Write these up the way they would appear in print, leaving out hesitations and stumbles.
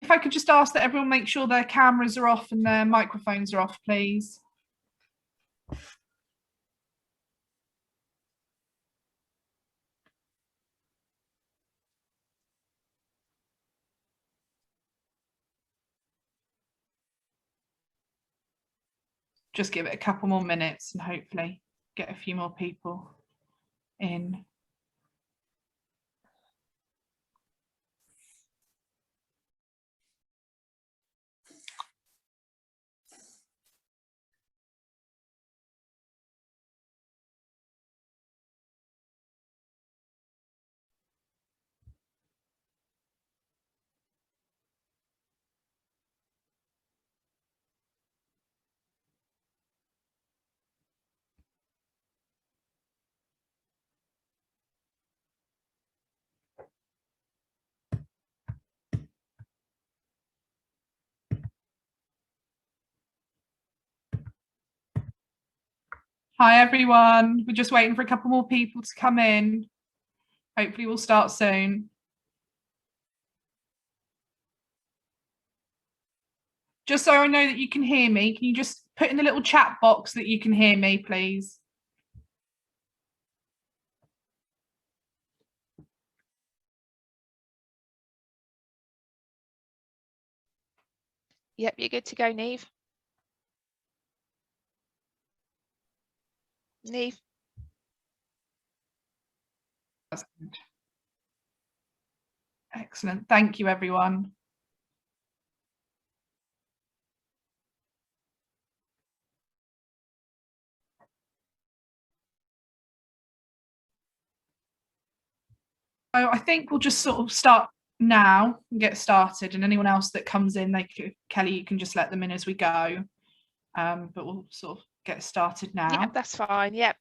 if I could just ask that everyone make sure their cameras are off and their microphones are off, please. Just give it a couple more minutes and hopefully get a few more people in. Hi everyone, we're just waiting for a couple more people to come in. Hopefully we'll start soon. Just so I know that you can hear me, can you just put in the little chat box that you can hear me, please? Yep, you're good to go, Niamh. Niamh. Excellent. Thank you, everyone. So I think we'll just sort of start now and get started, and anyone else that comes in, Kelly, you can just let them in as we go. But we'll sort of get started now. Yep, that's fine. Yep.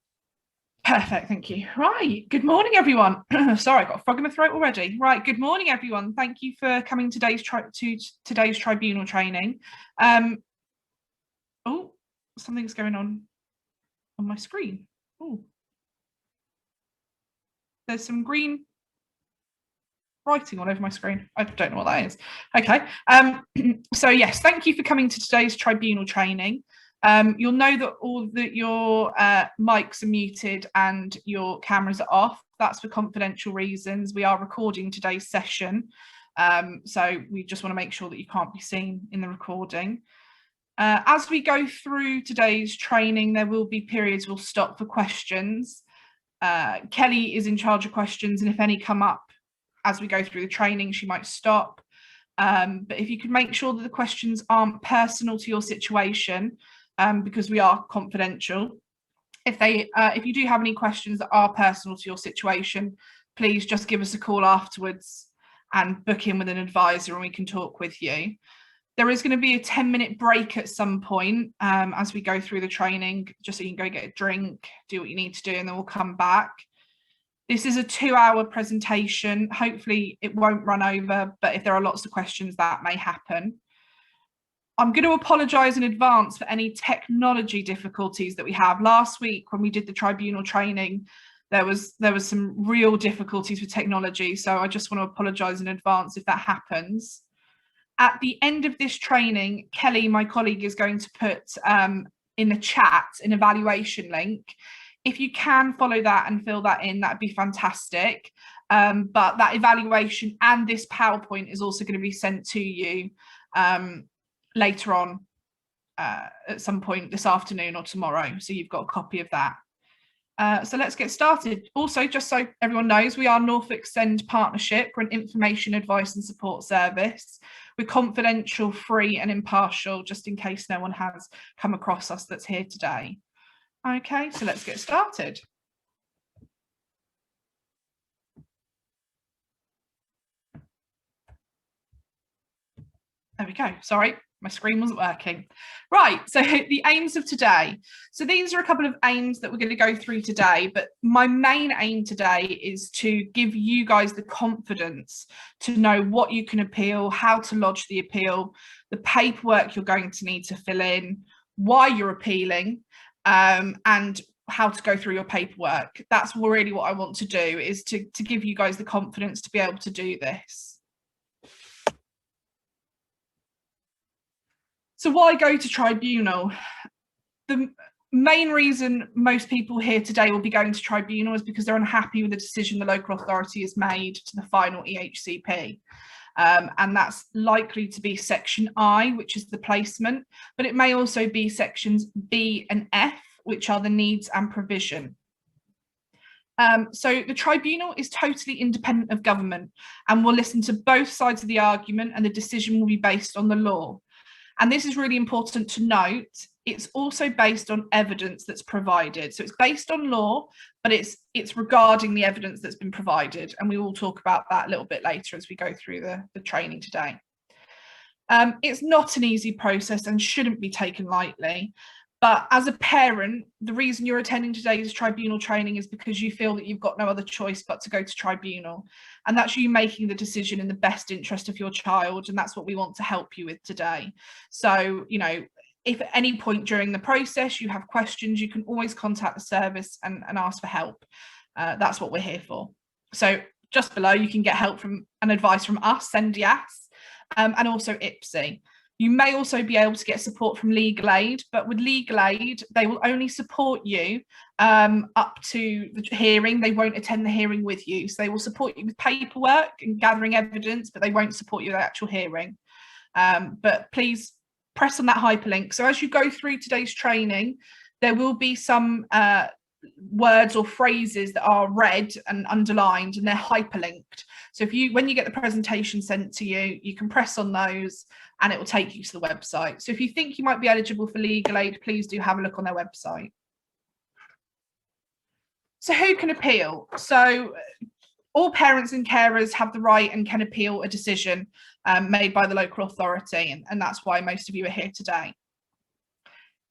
Perfect, thank you. Right, good morning, everyone. Sorry, I got a frog in my throat already. Right, good morning, everyone. Thank you for coming to today's tribunal training. Oh, something's going on my screen. Oh, there's some green writing all over my screen. I don't know what that is. Okay. So yes, thank you for coming to today's tribunal training. You'll know that all that your mics are muted and your cameras are off. That's for confidential reasons. We are recording today's session. So we just want to make sure that you can't be seen in the recording. As we go through today's training, there will be periods we'll stop for questions. Kelly is in charge of questions, and if any come up as we go through the training, she might stop. But if you could make sure that the questions aren't personal to your situation, because we are confidential. If you do have any questions that are personal to your situation, please just give us a call afterwards and book in with an advisor and we can talk with you. There is going to be a 10-minute break at some point as we go through the training, just so you can go get a drink, do what you need to do, and then we'll come back. This is a 2-hour presentation. Hopefully it won't run over, but if there are lots of questions, that may happen. I'm going to apologise in advance for any technology difficulties that we have. Last week when we did the tribunal training, there was some real difficulties with technology. So I just want to apologise in advance if that happens. At the end of this training, Kelly, my colleague, is going to put in the chat an evaluation link. If you can follow that and fill that in, that'd be fantastic. But that evaluation and this PowerPoint is also going to be sent to you later on at some point this afternoon or tomorrow. So you've got a copy of that. So let's get started. Also, just so everyone knows, we are Norfolk Send Partnership. We're an information, advice and support service. We're confidential, free and impartial, just in case no one has come across us that's here today. Okay, so let's get started. There we go. Sorry, my screen wasn't working. Right, so the aims of today. So these are a couple of aims that we're going to go through today, but my main aim today is to give you guys the confidence to know what you can appeal, how to lodge the appeal, the paperwork you're going to need to fill in, why you're appealing, and how to go through your paperwork. That's really what I want to do, is to give you guys the confidence to be able to do this. So why go to tribunal? The main reason most people here today will be going to tribunal is because they're unhappy with the decision the local authority has made to the final EHCP. And that's likely to be section I, which is the placement, but it may also be sections B and F, which are the needs and provision. So the tribunal is totally independent of government and will listen to both sides of the argument, and the decision will be based on the law. And this is really important to note. It's also based on evidence that's provided. So it's based on law, but it's regarding the evidence that's been provided. And we will talk about that a little bit later as we go through the training today. It's not an easy process and shouldn't be taken lightly. But as a parent, the reason you're attending today's tribunal training is because you feel that you've got no other choice but to go to tribunal. And that's you making the decision in the best interest of your child. And that's what we want to help you with today. So, you know, if at any point during the process you have questions, you can always contact the service and ask for help. That's what we're here for. So just below, you can get help from and advice from us, SENDIAS, and also IPSI. You may also be able to get support from legal aid, but with legal aid, they will only support you up to the hearing. They won't attend the hearing with you. So they will support you with paperwork and gathering evidence, but they won't support you with the actual hearing. But please press on that hyperlink. So as you go through today's training, there will be some words or phrases that are read and underlined, and they're hyperlinked. So when you get the presentation sent to you, you can press on those and it will take you to the website. So if you think you might be eligible for legal aid, please do have a look on their website. So who can appeal? So all parents and carers have the right and can appeal a decision made by the local authority, and that's why most of you are here today.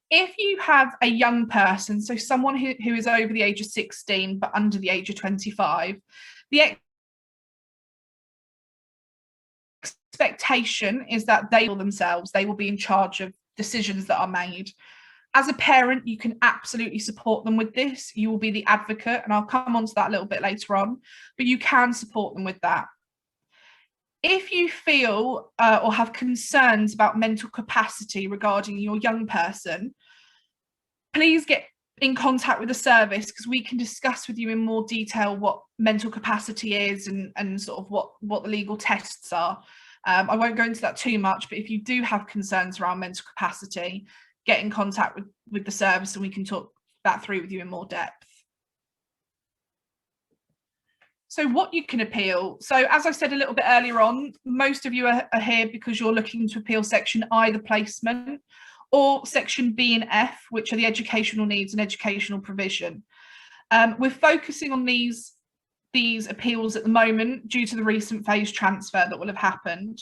If you have a young person, so someone who is over the age of 16 but under the age of 25, the expectation is that they will be in charge of decisions that are made. As a parent, you can absolutely support them with this. You will be the advocate, and I'll come on to that a little bit later on, but you can support them with that. If you feel or have concerns about mental capacity regarding your young person, please get in contact with the service, because we can discuss with you in more detail what mental capacity is and sort of what the legal tests are. I won't go into that too much, but if you do have concerns around mental capacity, get in contact with the service and we can talk that through with you in more depth. So what you can appeal. So as I said a little bit earlier on, most of you are here because you're looking to appeal section I, the placement, or section B and F, which are the educational needs and educational provision. We're focusing on these appeals at the moment due to the recent phase transfer that will have happened.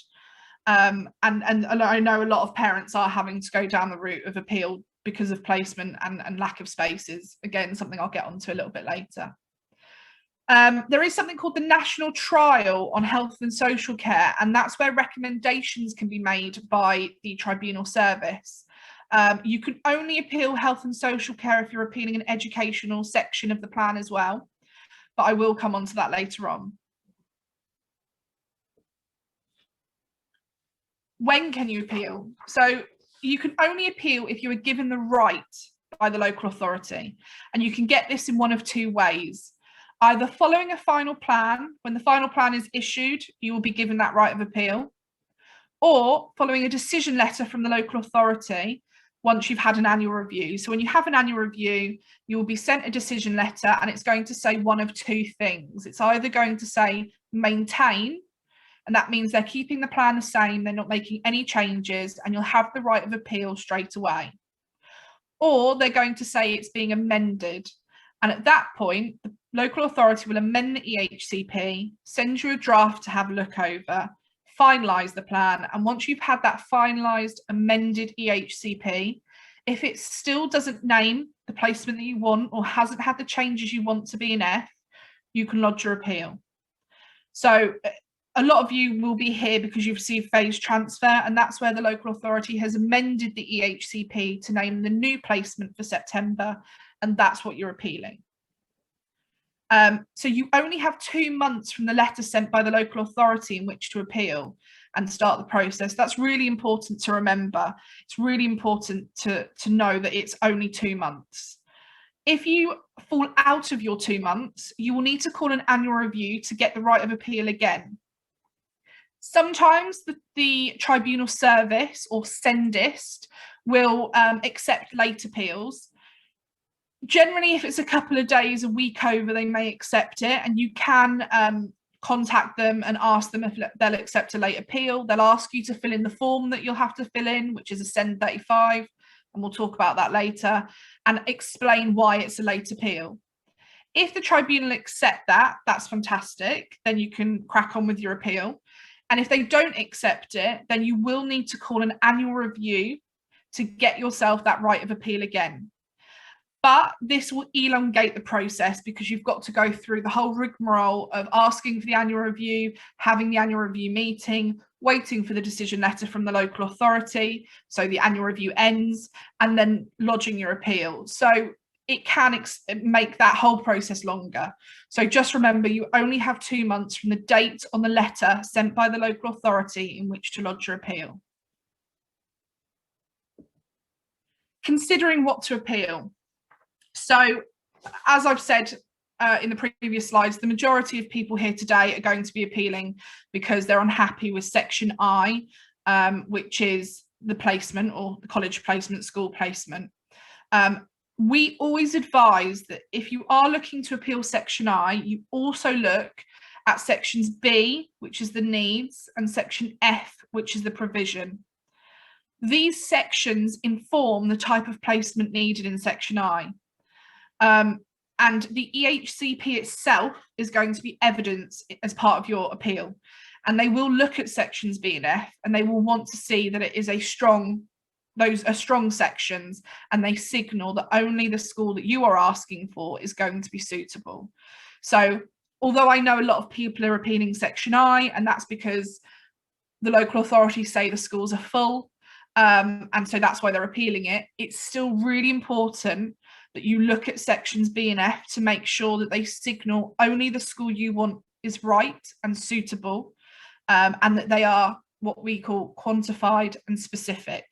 And I know a lot of parents are having to go down the route of appeal because of placement and lack of spaces. Again, something I'll get onto a little bit later. There is something called the National Trial on Health and Social Care, and that's where recommendations can be made by the tribunal service. You can only appeal health and social care if you're appealing an educational section of the plan as well, but I will come on to that later on. When can you appeal? So you can only appeal if you are given the right by the local authority, and you can get this in one of two ways. Either following a final plan, when the final plan is issued, you will be given that right of appeal, or following a decision letter from the local authority once you've had an annual review. So when you have an annual review, you will be sent a decision letter, and it's going to say one of two things. It's either going to say maintain, and that means they're keeping the plan the same, they're not making any changes, and you'll have the right of appeal straight away. Or they're going to say it's being amended. And at that point, the local authority will amend the EHCP, send you a draft to have a look over, finalise the plan. And once you've had that finalised, amended EHCP, if it still doesn't name the placement that you want or hasn't had the changes you want to be in F, you can lodge your appeal. So a lot of you will be here because you've received phase transfer, and that's where the local authority has amended the EHCP to name the new placement for September, and that's what you're appealing. So you only have 2 months from the letter sent by the local authority in which to appeal. and start the process. That's really important to remember. It's really important to know that it's only 2 months. If you fall out of your 2 months, you will need to call an annual review to get the right of appeal again. Sometimes the tribunal service or sendist will accept late appeals. Generally, if it's a couple of days, a week over, they may accept it, and you can contact them and ask them if they'll accept a late appeal. They'll ask you to fill in the form that you'll have to fill in, which is a Send 35, and we'll talk about that later, and explain why it's a late appeal. If the tribunal accept that, that's fantastic. Then you can crack on with your appeal. And if they don't accept it, then you will need to call an annual review to get yourself that right of appeal again. But this will elongate the process because you've got to go through the whole rigmarole of asking for the annual review, having the annual review meeting, waiting for the decision letter from the local authority, so the annual review ends, and then lodging your appeal. So it can make that whole process longer. So just remember, you only have 2 months from the date on the letter sent by the local authority in which to lodge your appeal. Considering what to appeal. So, as I've said in the previous slides, the majority of people here today are going to be appealing because they're unhappy with Section I, which is the placement or the college placement, school placement. We always advise that if you are looking to appeal Section I, you also look at Sections B, which is the needs, and Section F, which is the provision. These sections inform the type of placement needed in Section I. And the EHCP itself is going to be evidence as part of your appeal. And they will look at Sections B and F, and they will want to see that it is those are strong sections, and they signal that only the school that you are asking for is going to be suitable. So although I know a lot of people are appealing Section I, and that's because the local authorities say the schools are full, and so that's why they're appealing it, it's still really important that you look at Sections B and F to make sure that they signal only the school you want is right and suitable, and that they are what we call quantified and specific.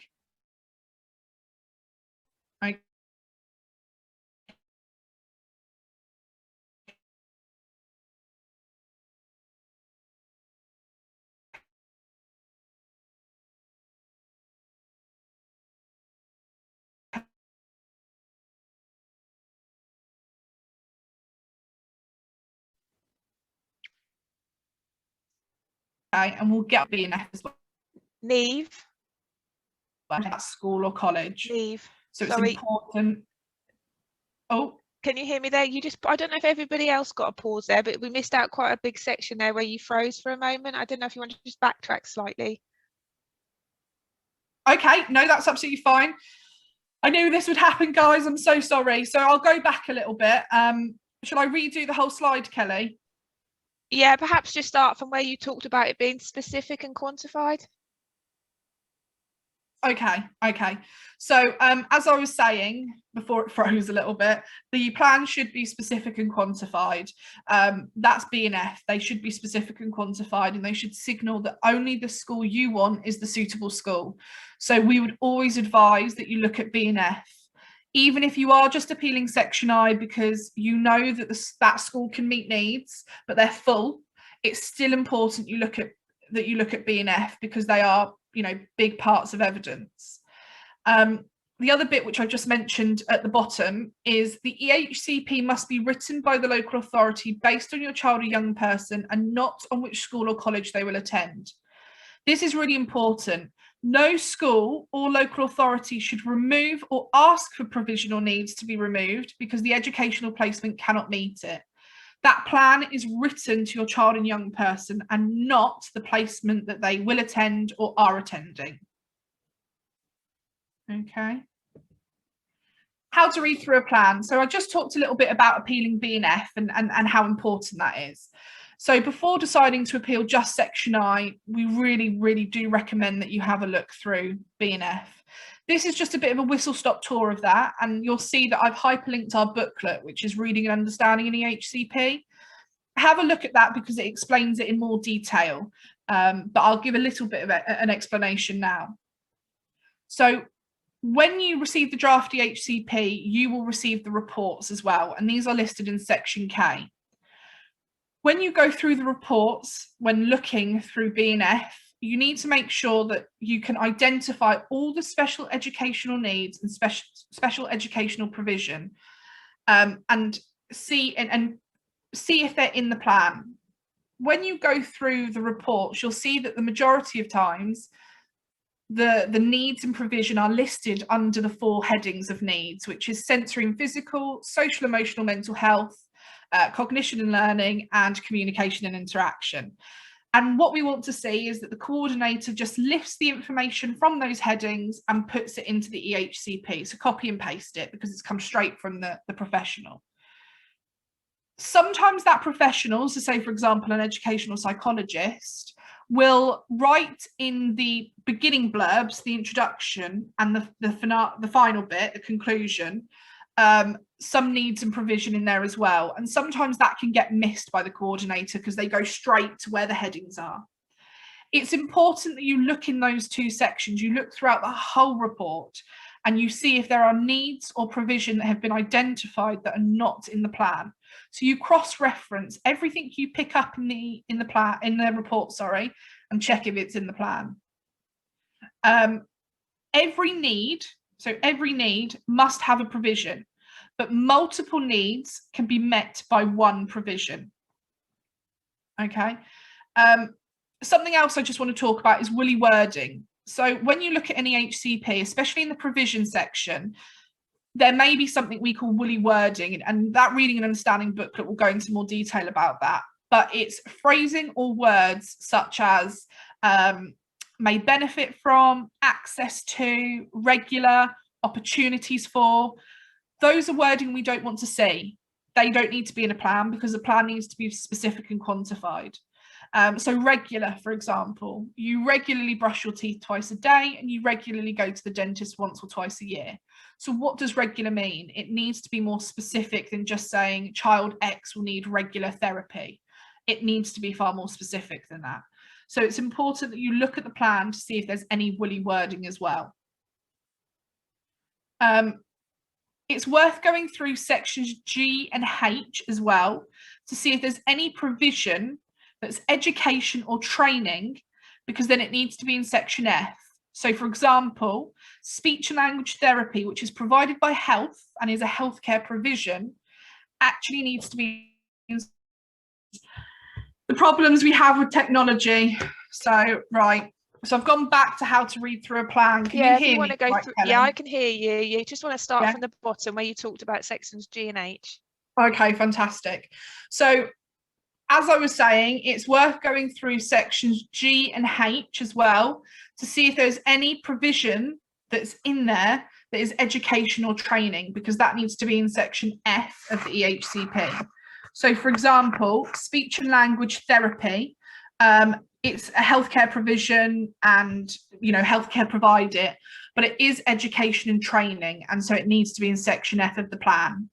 Okay. And we'll get B and F as well. Niamh. At school or college. Niamh. So Sorry. it's important. Oh. Can you hear me there? I don't know if everybody else got a pause there, but we missed out quite a big section there where you froze for a moment. I don't know if you want to just backtrack slightly. Okay, no, that's absolutely fine. I knew this would happen, guys. I'm so sorry. So I'll go back a little bit. Shall I redo the whole slide, Kelly? Yeah, perhaps just start from where you talked about it being specific and quantified. Okay. So as I was saying before it froze a little bit, the plan should be specific and quantified. That's B and F. They should be specific and quantified, and they should signal that only the school you want is the suitable school. So we would always advise that you look at B and F. Even if you are just appealing Section I because you know that that school can meet needs, but they're full, it's still important you look at B and F because they are, big parts of evidence. The other bit, which I just mentioned at the bottom, is the EHCP must be written by the local authority based on your child or young person and not on which school or college they will attend. This is really important. No school or local authority should remove or ask for provisional needs to be removed because the educational placement cannot meet it. That plan is written to your child and young person and not the placement that they will attend or are attending. Okay. How to read through a plan. So I just talked a little bit about appealing B and F and how important that is. So before deciding to appeal just Section I, we really, really do recommend that you have a look through B and F. This is just a bit of a whistle-stop tour of that, and you'll see that I've hyperlinked our booklet, which is Reading and Understanding in EHCP. have a look at that because it explains it in more detail, but I'll give a little bit of an explanation now. So when you receive the draft EHCP, you will receive the reports as well, and these are listed in section K. When you go through the reports, when looking through B&F, you need to make sure that you can identify all the special educational needs and special educational provision, and see if they're in the plan. When you go through the reports, you'll see that the majority of times the needs and provision are listed under the 4 headings of needs, which is sensory and physical, social, emotional, mental health, cognition and learning, and communication and interaction. And what we want to see is that the coordinator just lifts the information from those headings and puts it into the EHCP. So copy and paste it because it's come straight from the professional. Sometimes that professional, so say for example an educational psychologist, will write in the beginning blurbs, the introduction, and the final bit, the conclusion, some needs and provision in there as well. And sometimes that can get missed by the coordinator because they go straight to where the headings are. It's important that you look in those 2 sections, you look throughout the whole report and you see if there are needs or provision that have been identified that are not in the plan. So you cross-reference everything you pick up in the report, and check if it's in the plan. Every need must have a provision, but multiple needs can be met by one provision. Okay. Something else I just want to talk about is woolly wording. So when you look at an EHCP, especially in the provision section, there may be something we call woolly wording, and that reading and understanding booklet will go into more detail about that. But it's phrasing or words such as may benefit from, access to, regular, opportunities for. Those are wording we don't want to see. They don't need to be in a plan because the plan needs to be specific and quantified. So regular, for example, you regularly brush your teeth twice a day and you regularly go to the dentist once or twice a year. So what does regular mean? It needs to be more specific than just saying child X will need regular therapy. It needs to be far more specific than that. So it's important that you look at the plan to see if there's any woolly wording as well. It's worth going through sections G and H as well to see if there's any provision that's education or training, because then it needs to be in section F. So for example, speech and language therapy, which is provided by health and is a healthcare provision, actually needs to be in the problems we have with technology. So, right. So I've gone back to how to read through a plan. Can you hear me? Yeah, I can hear you. You just want to start from the bottom where you talked about sections G and H. Okay, fantastic. So as I was saying, it's worth going through sections G and H as well to see if there's any provision that's in there that is education or training, because that needs to be in section F of the EHCP. So for example, speech and language therapy, it's a healthcare provision and, healthcare provide it, but it is education and training. And so it needs to be in section F of the plan.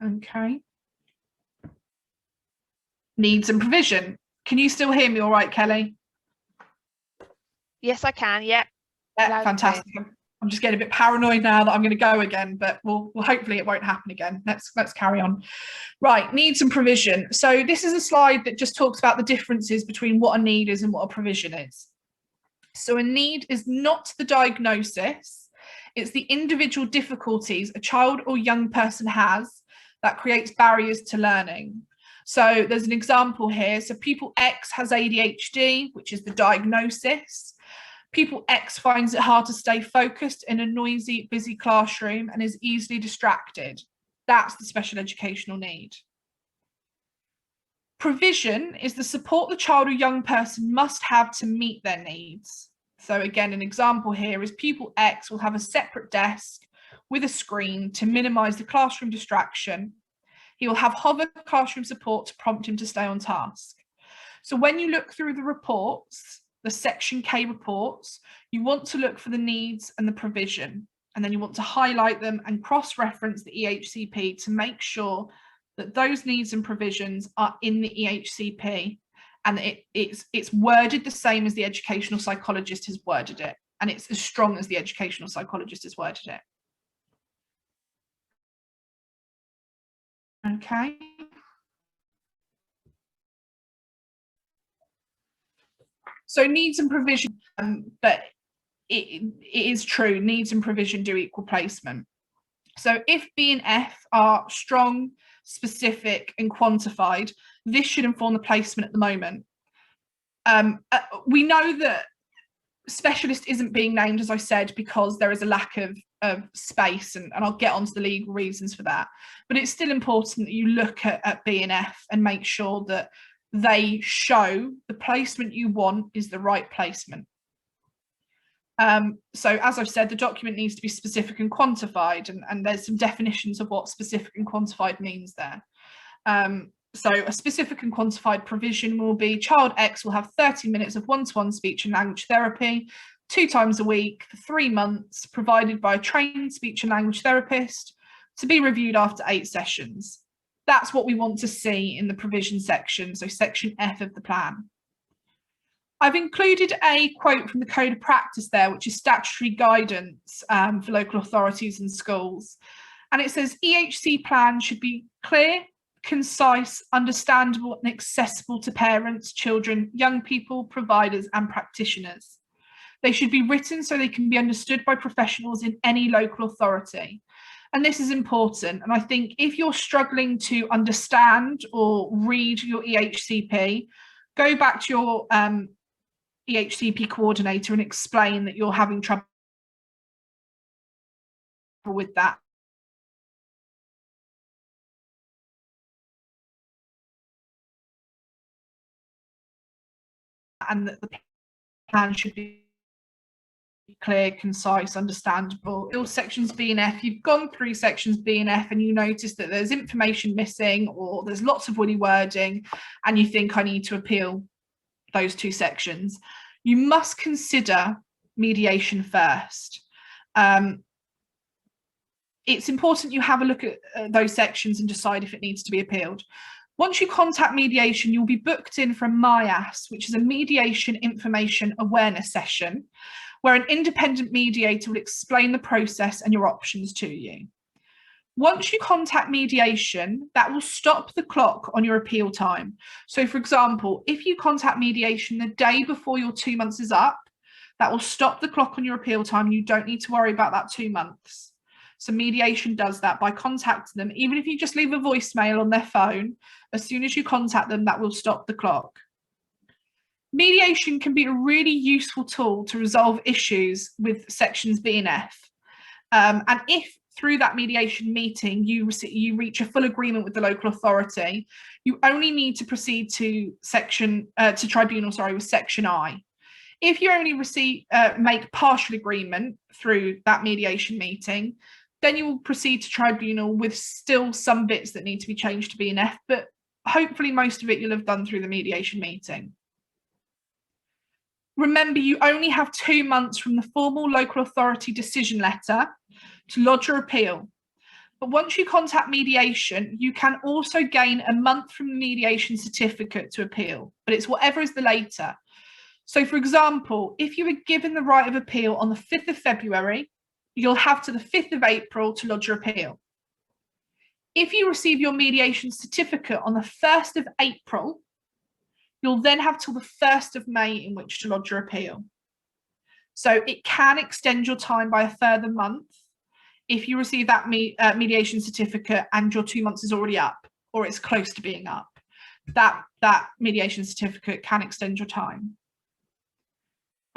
Okay. Needs and provision. Can you still hear me all right, Kelly? Yes, I can. Yeah. Fantastic. I'm just getting a bit paranoid now that I'm going to go again, but we'll hopefully it won't happen again. Let's carry on. Right, needs and provision. So this is a slide that just talks about the differences between what a need is and what a provision is. So a need is not the diagnosis, it's the individual difficulties a child or young person has that creates barriers to learning. So there's an example here. So pupil X has ADHD, which is the diagnosis. Pupil X finds it hard to stay focused in a noisy, busy classroom and is easily distracted. That's the special educational need. Provision is the support the child or young person must have to meet their needs. So again, an example here is pupil X will have a separate desk with a screen to minimize the classroom distraction. He will have hover classroom support to prompt him to stay on task. So when you look through the reports, the section K reports, you want to look for the needs and the provision, and then you want to highlight them and cross-reference the EHCP to make sure that those needs and provisions are in the EHCP, and it's worded the same as the educational psychologist has worded it, and it's as strong as the educational psychologist has worded it. Okay. So needs and provision, but it is true, needs and provision do equal placement. So if B and F are strong, specific and quantified, this should inform the placement at the moment. We know that specialist isn't being named, as I said, because there is a lack of space, and I'll get onto the legal reasons for that. But it's still important that you look at B and F and make sure that they show the placement you want is the right placement. So as I've said, the document needs to be specific and quantified, and there's some definitions of what specific and quantified means there. So a specific and quantified provision will be child X will have 30 minutes of one-to-one speech and language therapy 2 times a week for 3 months, provided by a trained speech and language therapist, to be reviewed after 8 sessions. That's what we want to see in the provision section, so section F of the plan. I've included a quote from the Code of Practice there, which is statutory guidance for local authorities and schools. And it says EHC plans should be clear, concise, understandable and accessible to parents, children, young people, providers and practitioners. They should be written so they can be understood by professionals in any local authority. And this is important. And I think if you're struggling to understand or read your EHCP, go back to your EHCP coordinator and explain that you're having trouble with that. And that the plan should be clear, concise, understandable. All sections B and F, you've gone through sections B and F and you notice that there's information missing or there's lots of woolly wording and you think I need to appeal those 2 sections. You must consider mediation first. It's important you have a look at those sections and decide if it needs to be appealed. Once you contact mediation, you'll be booked in for a MIAS, which is a mediation information awareness session, where an independent mediator will explain the process and your options to you. Once you contact mediation, that will stop the clock on your appeal time. So for example, if you contact mediation the day before your 2 months is up, that will stop the clock on your appeal time. You don't need to worry about that 2 months. So mediation does that by contacting them. Even if you just leave a voicemail on their phone, as soon as you contact them, that will stop the clock. Mediation can be a really useful tool to resolve issues with sections B and F. And if through that mediation meeting you reach a full agreement with the local authority, you only need to proceed to tribunal, with section I. If you only make partial agreement through that mediation meeting, then you will proceed to tribunal with still some bits that need to be changed to B and F, but hopefully most of it you'll have done through the mediation meeting. Remember, you only have 2 months from the formal local authority decision letter to lodge your appeal. But once you contact mediation, you can also gain a month from the mediation certificate to appeal, but it's whatever is the later. So for example, if you were given the right of appeal on the 5th of February, you'll have to the 5th of April to lodge your appeal. If you receive your mediation certificate on the 1st of April, you'll then have till the 1st of May in which to lodge your appeal. So it can extend your time by a further month if you receive that mediation certificate and your 2 months is already up or it's close to being up. That mediation certificate can extend your time.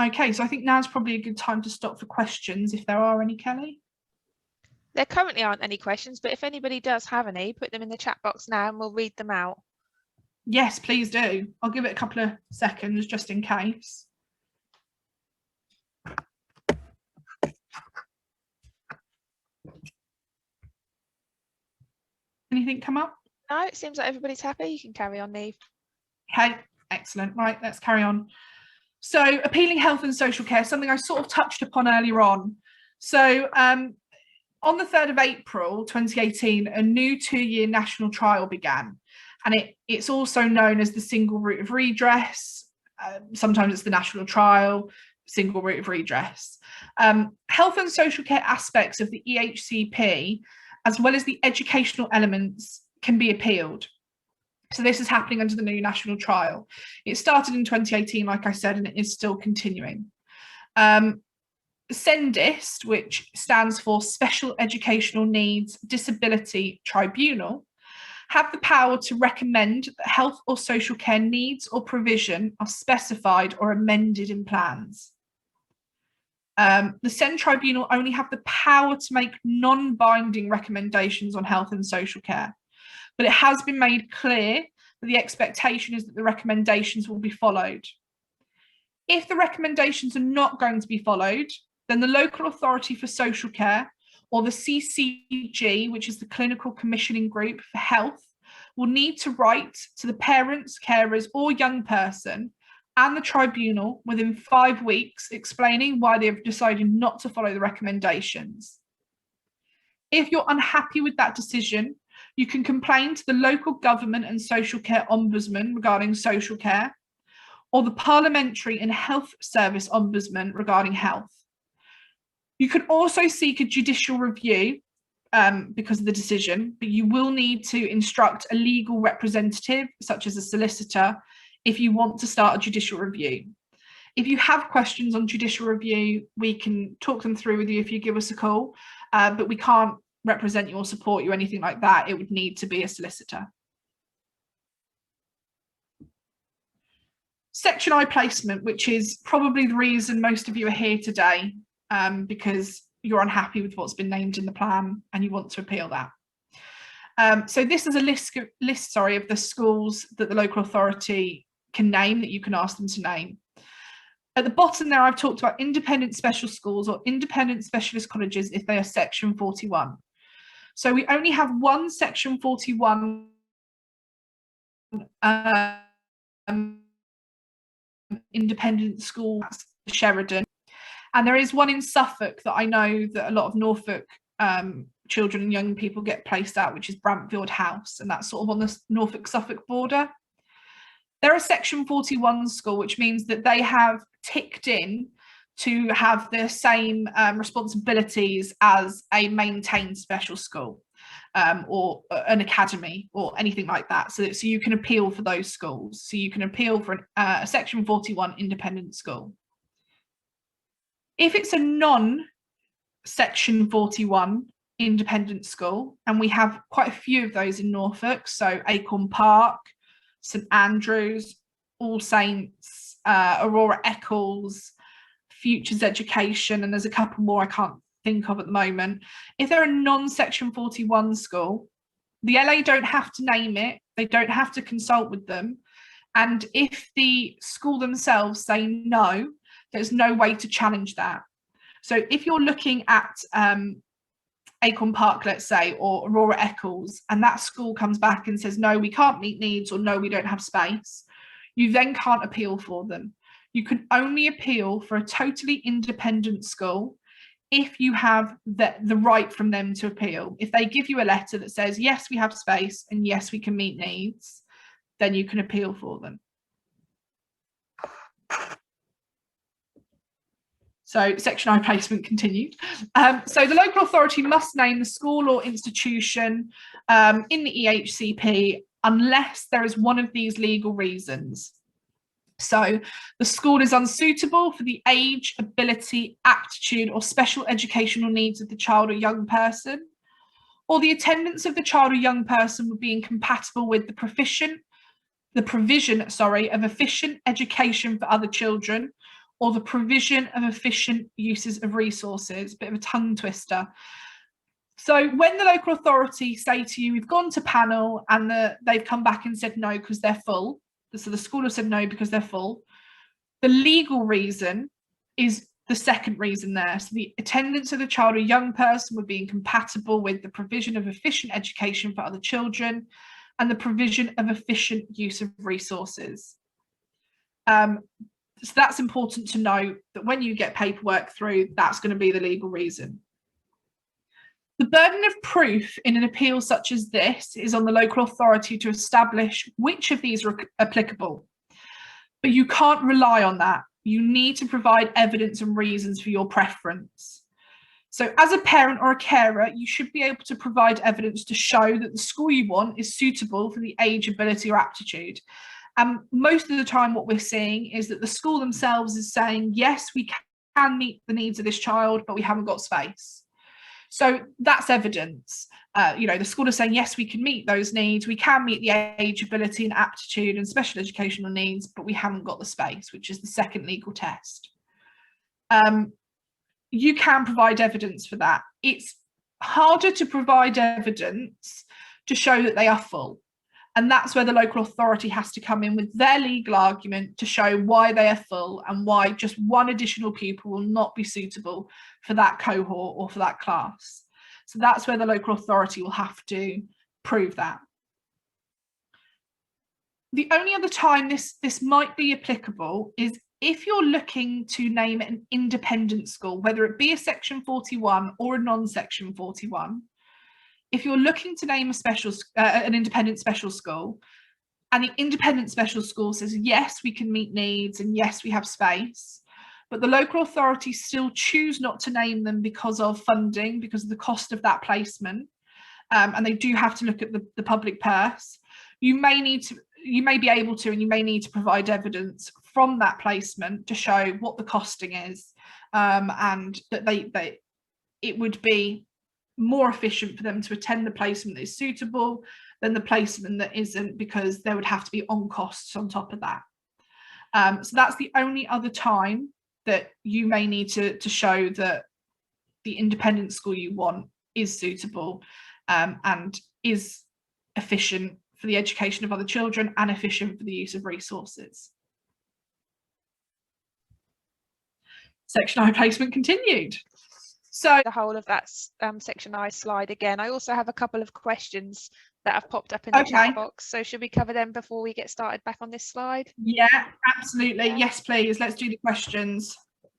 Okay, so I think now's probably a good time to stop for questions if there are any, Kelly. There currently aren't any questions, but if anybody does have any, put them in the chat box now and we'll read them out. Yes, please do. I'll give it a couple of seconds just in case. Anything come up? No, it seems like everybody's happy. You can carry on, Niamh. Okay, excellent. Right, let's carry on. So appealing health and social care, something I sort of touched upon earlier on. So On the 3rd of April 2018, a new 2-year national trial began, and it's also known as the single route of redress. Sometimes it's the national trial, single route of redress. Health and social care aspects of the EHCP, as well as the educational elements, can be appealed. So this is happening under the new national trial. It started in 2018, like I said, and it is still continuing. SENDIST, which stands for Special Educational Needs Disability Tribunal, have the power to recommend that health or social care needs or provision are specified or amended in plans. The SEND Tribunal only have the power to make non-binding recommendations on health and social care, but it has been made clear that the expectation is that the recommendations will be followed. If the recommendations are not going to be followed, then the local authority for social care, or the CCG, which is the Clinical Commissioning Group for Health, will need to write to the parents, carers, or young person and the tribunal within 5 weeks explaining why they have decided not to follow the recommendations. If you're unhappy with that decision, you can complain to the local government and social care ombudsman regarding social care, or the Parliamentary and Health Service Ombudsman regarding health. You can also seek a judicial review because of the decision, but you will need to instruct a legal representative, such as a solicitor, if you want to start a judicial review. If you have questions on judicial review, we can talk them through with you if you give us a call, but we can't represent you or support you, anything like that. It would need to be a solicitor. Section I placement, which is probably the reason most of you are here today, because you're unhappy with what's been named in the plan and you want to appeal that. So this is a list of the schools that the local authority can name, that you can ask them to name. At the bottom there, I've talked about independent special schools or independent specialist colleges if they are section 41. So we only have one section 41 independent school, Sheridan, and there is one in Suffolk that I know that a lot of Norfolk children and young people get placed at, which is Brantfield House, and that's sort of on the Norfolk-Suffolk border. They're a section 41 school, which means that they have ticked in to have the same responsibilities as a maintained special school or an academy or anything like that. So you can appeal for those schools. So you can appeal for a section 41 independent school. If it's a non-section 41 independent school, and we have quite a few of those in Norfolk, so Acorn Park, St Andrews, All Saints, Aurora Eccles, Futures Education, and there's a couple more I can't think of at the moment. If they're a non-section 41 school, the LA don't have to name it, they don't have to consult with them, and if the school themselves say no, there's no way to challenge that. So if you're looking at Acorn Park, let's say, or Aurora Eccles, and that school comes back and says, no, we can't meet needs, or no, we don't have space, you then can't appeal for them. You can only appeal for a totally independent school if you have the right from them to appeal. If they give you a letter that says, yes, we have space, and yes, we can meet needs, then you can appeal for them. So section I placement continued. So the local authority must name the school or institution in the EHCP unless there is one of these legal reasons. So the school is unsuitable for the age, ability, aptitude, or special educational needs of the child or young person, or the attendance of the child or young person would be incompatible with the provision of efficient education for other children, or the provision of efficient uses of resources. Bit of a tongue twister. So when the local authority say to you, we've gone to panel and they've come back and said no because they're full, so the school has said no because they're full, the legal reason is the second reason there. So the attendance of the child or young person would be incompatible with the provision of efficient education for other children and the provision of efficient use of resources. So that's important to know, that when you get paperwork through, that's going to be the legal reason. The burden of proof in an appeal such as this is on the local authority to establish which of these are applicable. But you can't rely on that. You need to provide evidence and reasons for your preference. So as a parent or a carer, you should be able to provide evidence to show that the school you want is suitable for the age, ability, or aptitude. And most of the time what we're seeing is that the school themselves is saying, yes, we can meet the needs of this child, but we haven't got space. So that's evidence. The school is saying, yes, we can meet those needs. We can meet the age, ability, and aptitude and special educational needs, but we haven't got the space, which is the second legal test. You can provide evidence for that. It's harder to provide evidence to show that they are full. And that's where the local authority has to come in with their legal argument to show why they are full and why just one additional pupil will not be suitable for that cohort or for that class. So that's where the local authority will have to prove that. The only other time this might be applicable is if you're looking to name an independent school, whether it be a Section 41 or a non-Section 41, if you're looking to name an independent special school, and the independent special school says, yes, we can meet needs and yes, we have space, but the local authorities still choose not to name them because of funding, because of the cost of that placement, and they do have to look at the public purse, you may be able to, and you may need to provide evidence from that placement to show what the costing is, and that it would be more efficient for them to attend the placement that is suitable than the placement that isn't, because there would have to be on costs on top of that. So that's the only other time that you may need to show that the independent school you want is suitable and is efficient for the education of other children and efficient for the use of resources. Section I placement continued. So the whole of that Section I slide again. I also have a couple of questions that have popped up in the chat box. So should we cover them before we get started back on this slide? Yeah, absolutely. Yeah. Yes, please. Let's do the questions.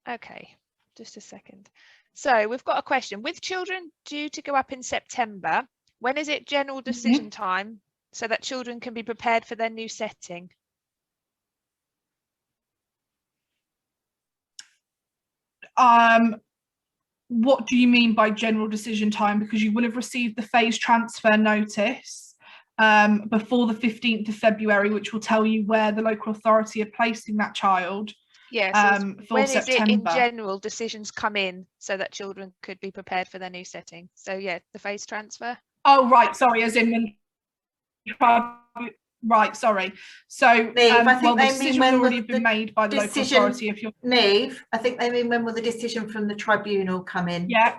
Okay, just a second. So we've got a question. With children due to go up in September, when is it general decision time so that children can be prepared for their new setting? What do you mean by general decision time? Because you will have received the phase transfer notice before the 15th of February, which will tell you where the local authority are placing that child. Yes. For when September. Is it in general decisions come in so that children could be prepared for their new setting? So yeah, the phase transfer. Oh right, sorry, as in when right, sorry. So Niamh, I think the decision will already have been made by the local authority. If you're Niamh, I think they mean when will the decision from the tribunal come in? Yeah.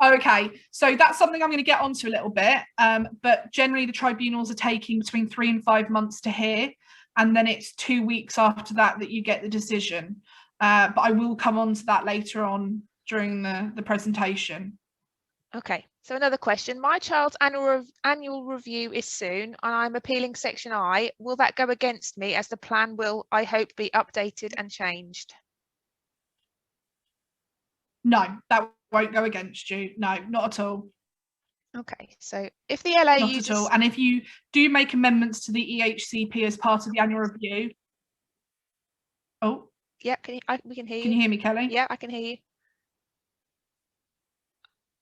Okay, so that's something I'm going to get onto a little bit, but generally the tribunals are taking between 3 and 5 months to hear, and then it's 2 weeks after that you get the decision. But I will come on to that later on during the presentation. Okay, so another question. My child's annual review is soon and I'm appealing Section I. Will that go against me, as the plan will, I hope, be updated and changed? No, that won't go against you. No, not at all. Okay, so if the LA not at all, and if you do make amendments to the EHCP as part of the annual review. Oh, yeah, we can hear you. Can you hear me, Kelly? Yeah, I can hear you.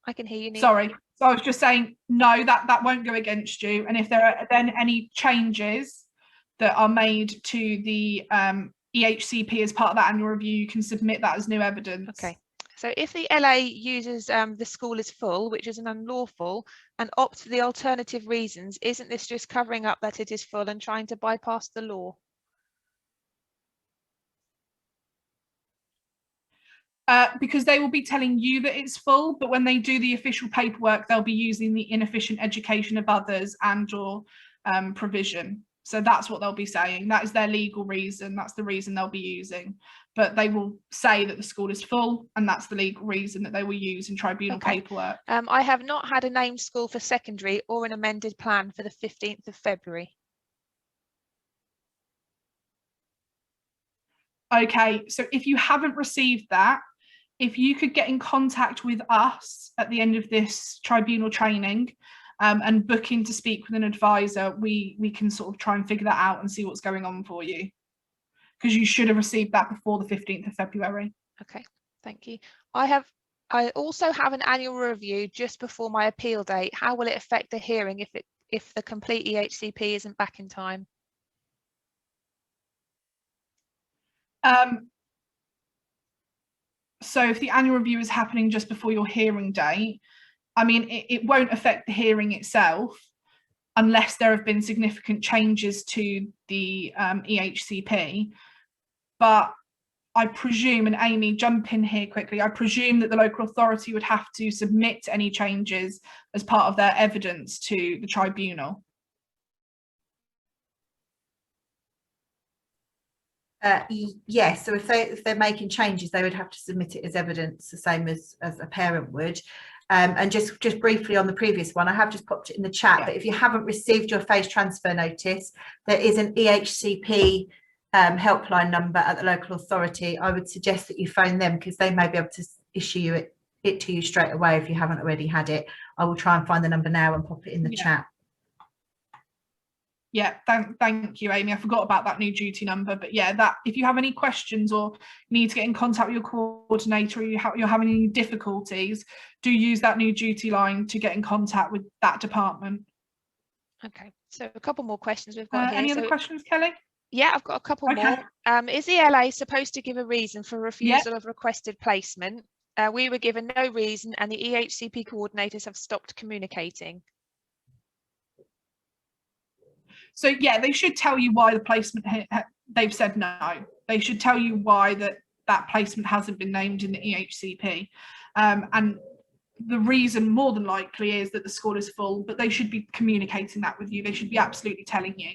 I can hear you. Niamh. Sorry, so I was just saying, no, that won't go against you. And if there are then any changes that are made to the EHCP as part of that annual review, you can submit that as new evidence. Okay. So if the LA uses the school is full, which is an unlawful, and opts for the alternative reasons, isn't this just covering up that it is full and trying to bypass the law? Because they will be telling you that it's full, but when they do the official paperwork, they'll be using the inefficient education of others and or provision. So that's what they'll be saying. That is their legal reason. That's the reason they'll be using. But they will say that the school is full, and that's the legal reason that they will use in tribunal paperwork. I have not had a named school for secondary or an amended plan for the 15th of February. Okay, so if you haven't received that, if you could get in contact with us at the end of this tribunal training and book in to speak with an advisor, we can sort of try and figure that out and see what's going on for you, because you should have received that before the 15th of February. Okay, thank you. I also have an annual review just before my appeal date. How will it affect the hearing if the complete EHCP isn't back in time? So if the annual review is happening just before your hearing date, I mean, it won't affect the hearing itself unless there have been significant changes to the EHCP. But I presume, and Amy, jump in here quickly, I presume that the local authority would have to submit any changes as part of their evidence to the tribunal. Yes, so if they're making changes, they would have to submit it as evidence, the same as a parent would. And just briefly on the previous one, I have just popped it in the chat, but if you haven't received your phase transfer notice, there is an EHCP helpline number at the local authority. I would suggest that you phone them, because they may be able to issue it to you straight away if you haven't already had it. I will try and find the number now and pop it in the chat. Yeah, thank you, Amy. I forgot about that new duty number, but yeah, that if you have any questions or need to get in contact with your coordinator, or you're having any difficulties, do use that new duty line to get in contact with that department. Okay, so a couple more questions we've got here. Any other questions, Kelly? Yeah, I've got a couple more. Is ELA supposed to give a reason for refusal of requested placement? We were given no reason, and the EHCP coordinators have stopped communicating. So yeah, they should tell you why the placement, they've said no. They should tell you why that placement hasn't been named in the EHCP. And the reason more than likely is that the school is full, but they should be communicating that with you. They should be absolutely telling you.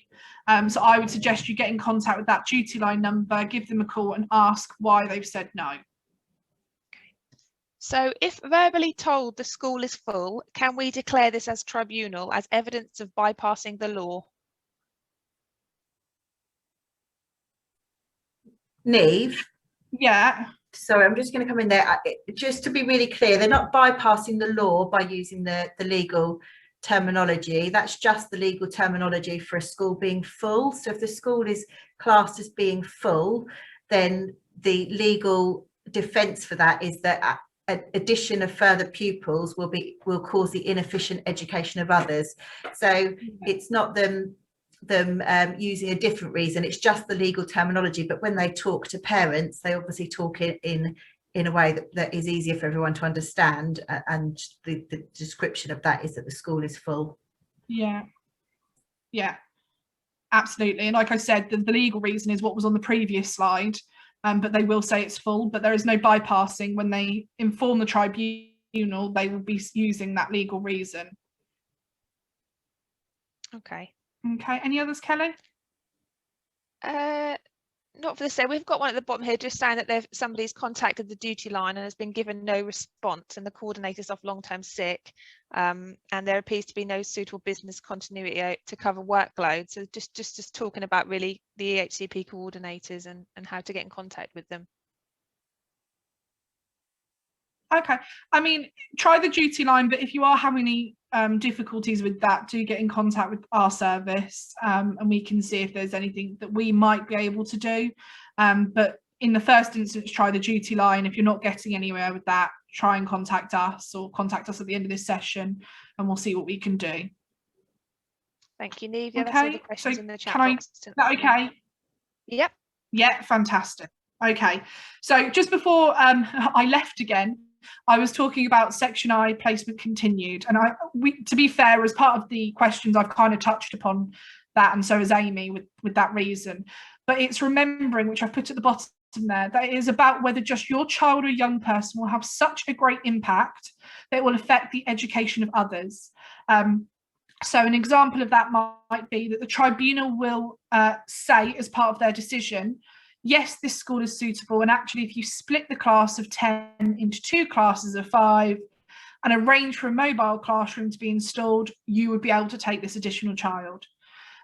So I would suggest you get in contact with that duty line number, give them a call and ask why they've said no. So if verbally told the school is full, can we declare this as tribunal as evidence of bypassing the law? Niamh? Yeah. Sorry, I'm just going to come in there. Just to be really clear, they're not bypassing the law by using the legal terminology. That's just the legal terminology for a school being full. So if the school is classed as being full, then the legal defence for that is that addition of further pupils will cause the inefficient education of others. So it's not them using a different reason, it's just the legal terminology. But when they talk to parents, they obviously talk in a way that is easier for everyone to understand, and the description of that is that the school is full. Yeah, absolutely. And like I said, the legal reason is what was on the previous slide, but they will say it's full, but there is no bypassing. When they inform the tribunal, they will be using that legal reason. Okay, any others, Kelly? Not for the same. We've got one at the bottom here just saying that somebody's contacted the duty line and has been given no response, and the coordinator's off long-term sick, and there appears to be no suitable business continuity to cover workload. So just talking about really the EHCP coordinators and how to get in contact with them. Okay, I mean, try the duty line, but if you are having any difficulties with that, do get in contact with our service, and we can see if there's anything that we might be able to do. But in the first instance, try the duty line. If you're not getting anywhere with that, try and contact us, or contact us at the end of this session, and we'll see what we can do. Thank you, Niamh. Yeah, that's all the questions in the chat box. Is that okay? Yep. Yeah, fantastic. Okay, so just before I left again, I was talking about Section I placement continued, and to be fair, as part of the questions, I've kind of touched upon that, and so has Amy with that reason. But it's remembering, which I've put at the bottom there, that it is about whether just your child or young person will have such a great impact that it will affect the education of others. So an example of that might be that the tribunal will say as part of their decision, yes, this school is suitable, and actually if you split the class of 10 into 2 classes of 5 and arrange for a mobile classroom to be installed, you would be able to take this additional child.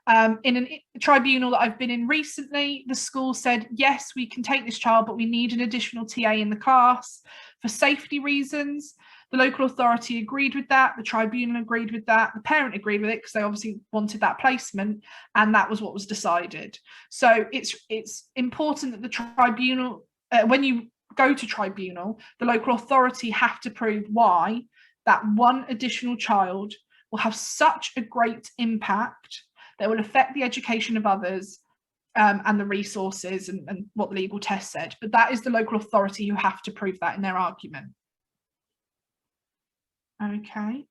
In a tribunal that I've been in recently, the school said, yes, we can take this child, but we need an additional TA in the class for safety reasons. The local authority agreed with that. The tribunal agreed with that. The parent agreed with it because they obviously wanted that placement, and that was what was decided. So it's important that the tribunal, when you go to tribunal, the local authority have to prove why that one additional child will have such a great impact that will affect the education of others, and the resources and what the legal test said. But that is the local authority who have to prove that in their argument. Okay.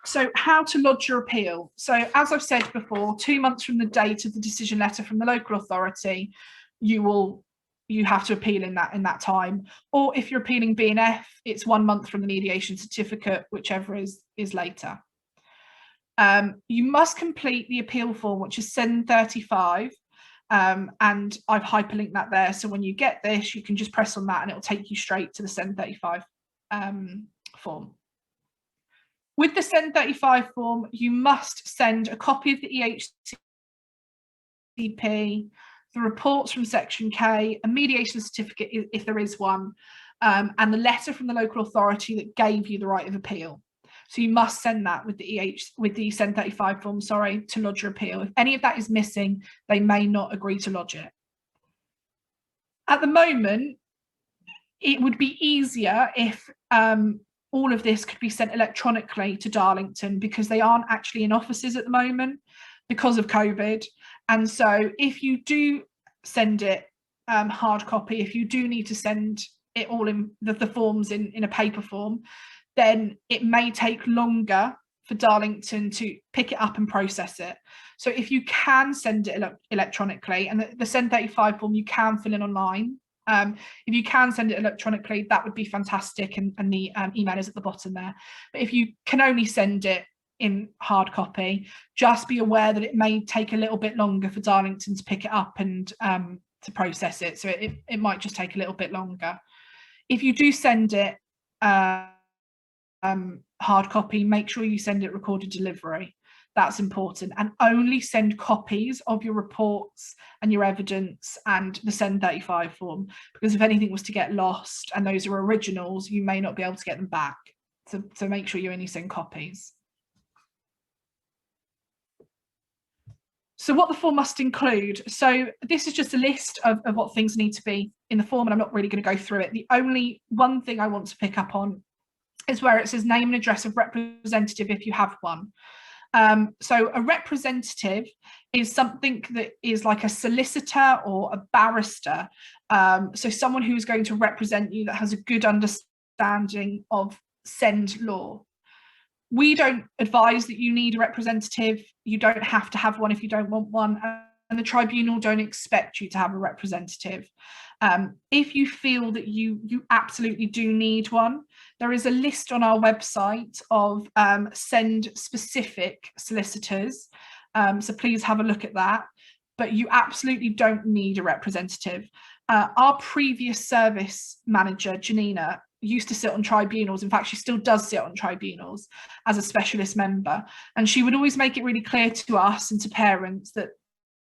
So how to lodge your appeal. So as I've said before, 2 months from the date of the decision letter from the local authority, you have to appeal in that time. Or if you're appealing B&F, it's 1 month from the mediation certificate, whichever is later. You must complete the appeal form, which is 735. And I've hyperlinked that there. So when you get this, you can just press on that and it'll take you straight to the 735 form. With the 735 form, you must send a copy of the EHCP, the reports from Section K, a mediation certificate if there is one, and the letter from the local authority that gave you the right of appeal. So you must send that with the 735 form, to lodge your appeal. If any of that is missing, they may not agree to lodge it. At the moment, it would be easier if all of this could be sent electronically to Darlington, because they aren't actually in offices at the moment because of COVID. And so if you do send it hard copy, if you do need to send it all in the forms in a paper form, then it may take longer for Darlington to pick it up and process it. So if you can send it electronically, and the 735 form you can fill in online, if you can send it electronically, that would be fantastic, and the email is at the bottom there. But if you can only send it in hard copy, just be aware that it may take a little bit longer for Darlington to pick it up and to process it. So it might just take a little bit longer. If you do send it hard copy, make sure you send it recorded delivery. That's important, and only send copies of your reports and your evidence and the 735 form, because if anything was to get lost and those are originals, you may not be able to get them back. So make sure you only send copies. So what the form must include. So this is just a list of what things need to be in the form, and I'm not really going to go through it. The only one thing I want to pick up on is where it says name and address of representative if you have one. So a representative is something that is like a solicitor or a barrister. So someone who's going to represent you that has a good understanding of SEND law. We don't advise that you need a representative. You don't have to have one if you don't want one. And the tribunal don't expect you to have a representative. If you feel that you absolutely do need one, there is a list on our website of SEND specific solicitors. So please have a look at that. But you absolutely don't need a representative. Our previous service manager, Janina, used to sit on tribunals. In fact, she still does sit on tribunals as a specialist member. And she would always make it really clear to us and to parents that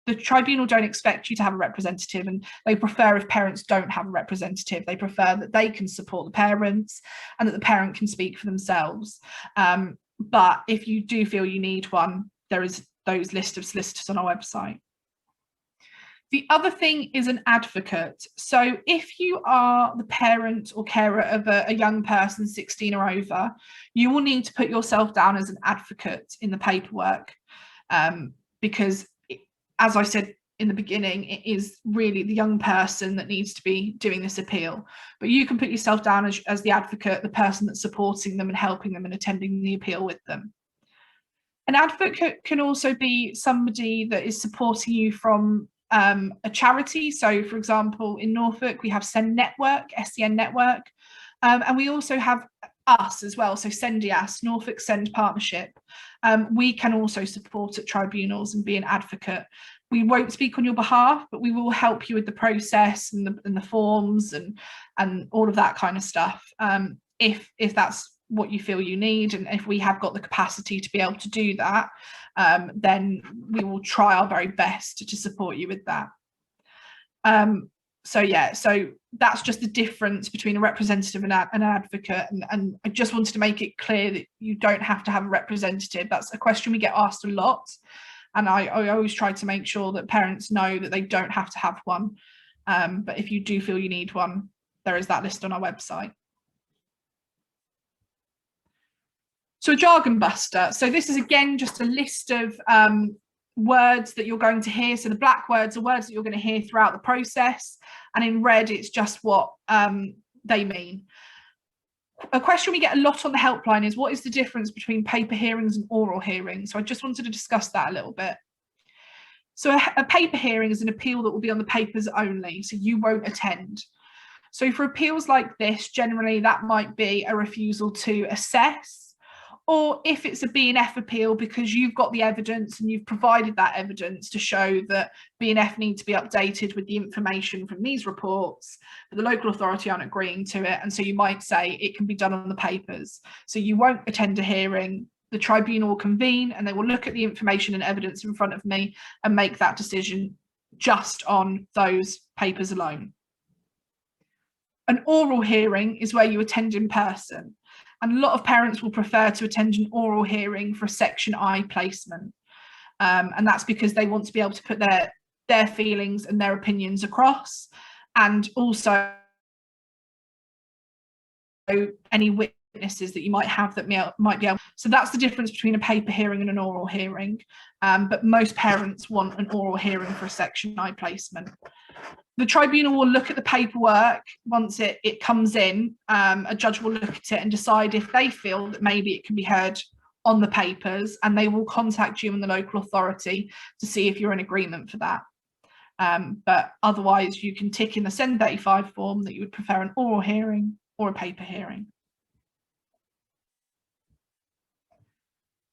the tribunal don't expect you to have a representative, and they prefer if parents don't have a representative. They prefer that they can support the parents and that the parent can speak for themselves. But if you do feel you need one, there is those list of solicitors on our website. The other thing is an advocate. So if you are the parent or carer of a young person 16 or over, you will need to put yourself down as an advocate in the paperwork, because as I said in the beginning, it is really the young person that needs to be doing this appeal. But you can put yourself down as the advocate, the person that's supporting them and helping them and attending the appeal with them. An advocate can also be somebody that is supporting you from a charity. So, for example, in Norfolk, we have SEND Network, SEN Network, and we also have us as well, so SENDIAS, Norfolk SEND Partnership. We can also support at tribunals and be an advocate. We won't speak on your behalf, but we will help you with the process and the forms and all of that kind of stuff, if that's what you feel you need, and if we have got the capacity to be able to do that, then we will try our very best to support you with that. So that's just the difference between a representative and an advocate, and I just wanted to make it clear that you don't have to have a representative. That's a question we get asked a lot, and I always try to make sure that parents know that they don't have to have one, but if you do feel you need one, there is that list on our website. So a jargon buster. So this is again just a list of words that you're going to hear. So the black words are words that you're going to hear throughout the process, and in red it's just what they mean. A question we get a lot on the helpline is, what is the difference between paper hearings and oral hearings? So I just wanted to discuss that a little bit. So a paper hearing is an appeal that will be on the papers only, so you won't attend. So for appeals like this, generally that might be a refusal to assess, or if it's a B&F appeal because you've got the evidence and you've provided that evidence to show that B&F need to be updated with the information from these reports, but the local authority aren't agreeing to it, and so you might say it can be done on the papers. So you won't attend a hearing, the tribunal will convene and they will look at the information and evidence in front of me and make that decision just on those papers alone. An oral hearing is where you attend in person. And a lot of parents will prefer to attend an oral hearing for a Section I placement. And that's because they want to be able to put their feelings and their opinions across, and also any witnesses that you might have that might be able. So that's the difference between a paper hearing and an oral hearing. But most parents want an oral hearing for a Section I placement. The tribunal will look at the paperwork once it comes in. A judge will look at it and decide if they feel that maybe it can be heard on the papers, and they will contact you and the local authority to see if you're in agreement for that. But otherwise, you can tick in the SEND 35 form that you would prefer an oral hearing or a paper hearing.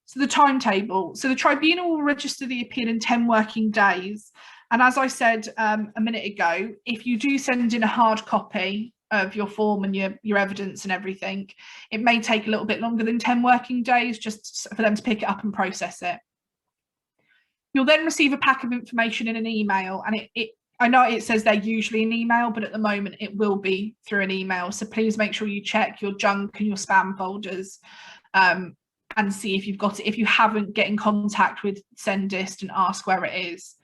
So the timetable. So the tribunal will register the appeal in 10 working days. And as I said a minute ago, if you do send in a hard copy of your form and your evidence and everything, it may take a little bit longer than 10 working days just for them to pick it up and process it. You'll then receive a pack of information in an email, and I know it says they're usually an email, but at the moment it will be through an email. So please make sure you check your junk and your spam folders and see if you've got it. If you haven't, get in contact with Sendist and ask where it is.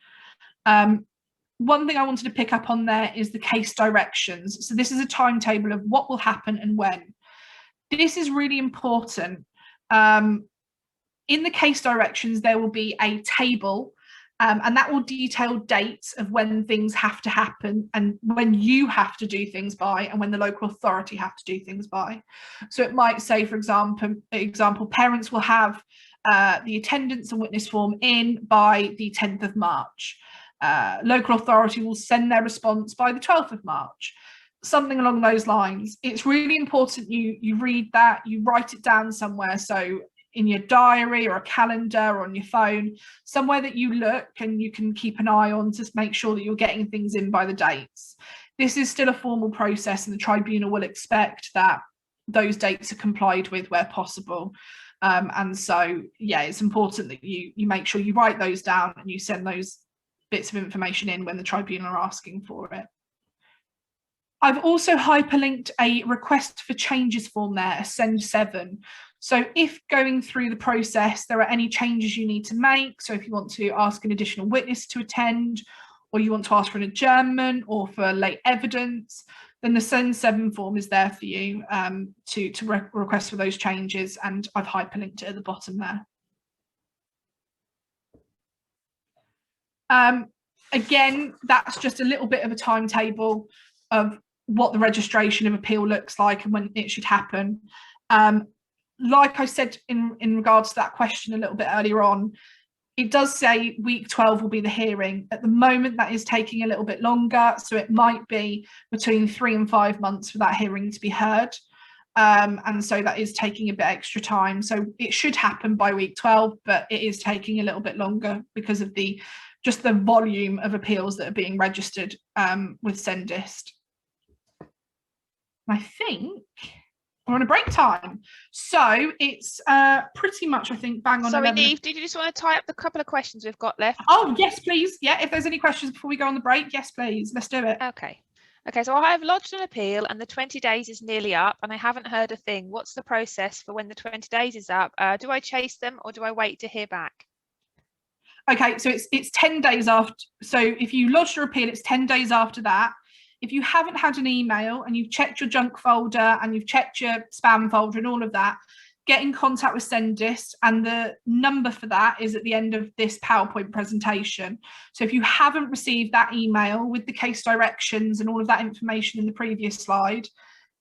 One thing I wanted to pick up on there is the case directions. So this is a timetable of what will happen and when. This is really important. In the case directions, there will be a table, and that will detail dates of when things have to happen and when you have to do things by and when the local authority have to do things by. So it might say, for example, parents will have the attendance and witness form in by the 10th of March. Local authority will send their response by the 12th of March, something along those lines. It's really important you read that, you write it down somewhere, so in your diary or a calendar or on your phone, somewhere that you look and you can keep an eye on to make sure that you're getting things in by the dates. This is still a formal process, and the tribunal will expect that those dates are complied with where possible. And so, yeah, it's important that you make sure you write those down and you send those bits of information in when the tribunal are asking for it. I've also hyperlinked a request for changes form there, a Send 7. So if going through the process, there are any changes you need to make, so if you want to ask an additional witness to attend, or you want to ask for an adjournment or for late evidence, then the Send 7 form is there for you to request for those changes, and I've hyperlinked it at the bottom there. Again, that's just a little bit of a timetable of what the registration of appeal looks like and when it should happen. Like I said in regards to that question a little bit earlier on, it does say week 12 will be the hearing. At the moment, that is taking a little bit longer, so it might be between 3 and 5 months for that hearing to be heard. And so that is taking a bit extra time. So it should happen by week 12, but it is taking a little bit longer because of just the volume of appeals that are being registered with Sendist. I think we're on a break time. So it's pretty much, I think, bang on. Sorry, 11. Niamh, did you just want to tie up the couple of questions we've got left? Oh, yes, please. Yeah, if there's any questions before we go on the break, yes, please. Let's do it. Okay. Okay, so I have lodged an appeal and the 20 days is nearly up and I haven't heard a thing. What's the process for when the 20 days is up? Do I chase them or do I wait to hear back? Okay, so it's 10 days after. So if you lodge your appeal, it's 10 days after that. If you haven't had an email and you've checked your junk folder and you've checked your spam folder and all of that, get in contact with Sendist, and the number for that is at the end of this PowerPoint presentation. So if you haven't received that email with the case directions and all of that information in the previous slide,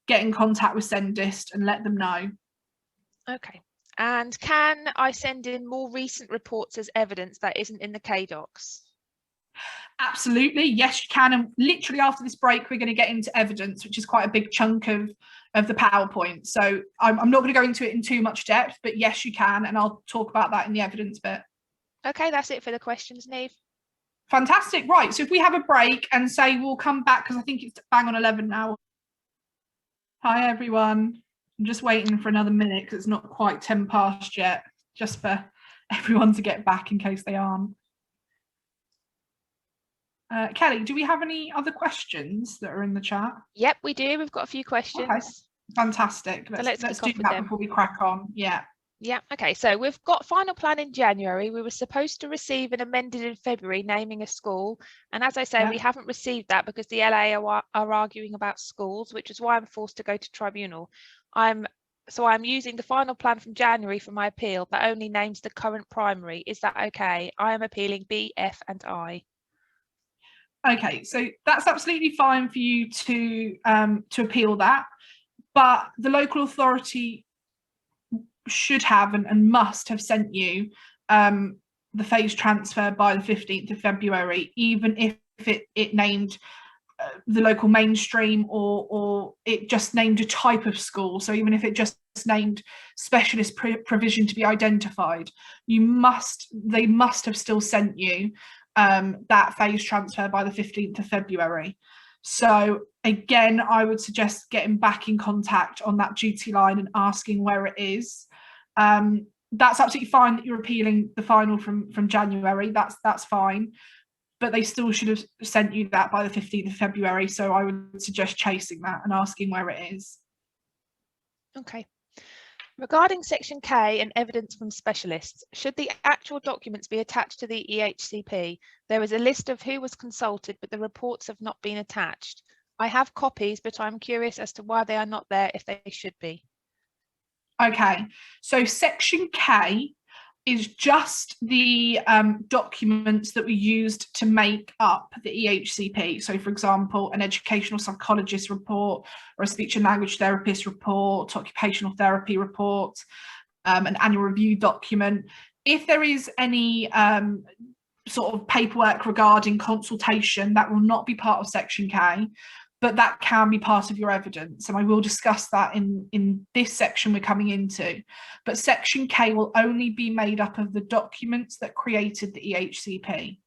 get in contact with Sendist and let them know. Okay. And can I send in more recent reports as evidence that isn't in the KDocs? Absolutely, yes, you can. And literally after this break, we're going to get into evidence, which is quite a big chunk of the PowerPoint. So I'm not going to go into it in too much depth, but yes, you can. And I'll talk about that in the evidence bit. Okay, that's it for the questions, Niamh. Fantastic. Right, so if we have a break and say we'll come back, because I think it's bang on 11 now. Hi, everyone. I'm just waiting for another minute because it's not quite 10 past yet, just for everyone to get back in case they aren't. Kelly, do we have any other questions that are in the chat? Yep, we do. We've got a few questions. Okay. Fantastic. Let's do that before we crack on. Yeah. Yeah. Okay. So we've got final plan in January. We were supposed to receive an amended in February naming a school. And as I say, we haven't received that because the LA are arguing about schools, which is why I'm forced to go to tribunal. I'm using the final plan from January for my appeal that only names the current primary. Is that okay? I am appealing B, F and I. Okay, so that's absolutely fine for you to appeal that, but the local authority should have and must have sent you the phase transfer by the 15th of February, even if it named the local mainstream or it just named a type of school. So even if it just named specialist provision to be identified, they must have still sent you that phase transfer by the 15th of February. So again, I would suggest getting back in contact on that duty line and asking where it is. That's absolutely fine that you're appealing the final from January. That's fine, but they still should have sent you that by the 15th of February. So I would suggest chasing that and asking where it is. Okay. Regarding Section K and evidence from specialists, should the actual documents be attached to the EHCP? There is a list of who was consulted, but the reports have not been attached. I have copies, but I'm curious as to why they are not there if they should be. Okay, so Section K is just the documents that were used to make up the EHCP. So, for example, an educational psychologist report or a speech and language therapist report, occupational therapy report, an annual review document. If there is any sort of paperwork regarding consultation, that will not be part of Section K, but that can be part of your evidence. And I will discuss that in this section we're coming into. But Section K will only be made up of the documents that created the EHCP.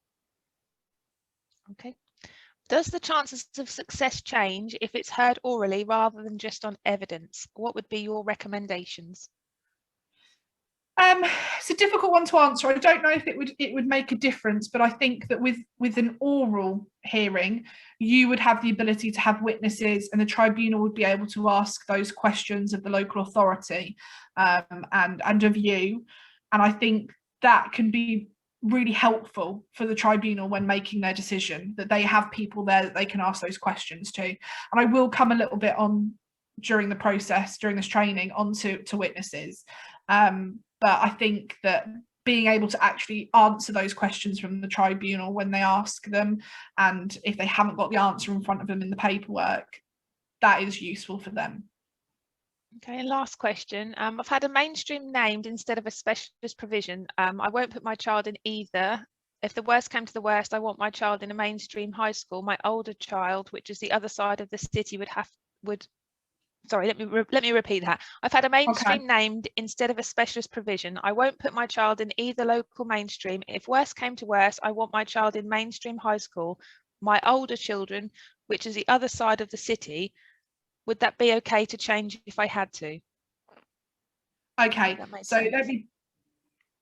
Okay. Does the chances of success change if it's heard orally rather than just on evidence? What would be your recommendations? It's a difficult one to answer. I don't know if it would make a difference, but I think that with an oral hearing, you would have the ability to have witnesses, and the tribunal would be able to ask those questions of the local authority and of you. And I think that can be really helpful for the tribunal when making their decision, that they have people there that they can ask those questions to. And I will come a little bit on during the process, during this training, onto witnesses. But I think that being able to actually answer those questions from the tribunal when they ask them, and if they haven't got the answer in front of them in the paperwork, that is useful for them. Okay, and last question. I've had a mainstream named instead of a specialist provision. I won't put my child in either. If the worst came to the worst, I want my child in a mainstream high school. My older child, which is the other side of the city, sorry, let me repeat that. I've had a mainstream named instead of a specialist provision. I won't put my child in either local mainstream. If worse came to worse, I want my child in mainstream high school. My older children, which is the other side of the city, would that be okay to change if I had to? Okay, so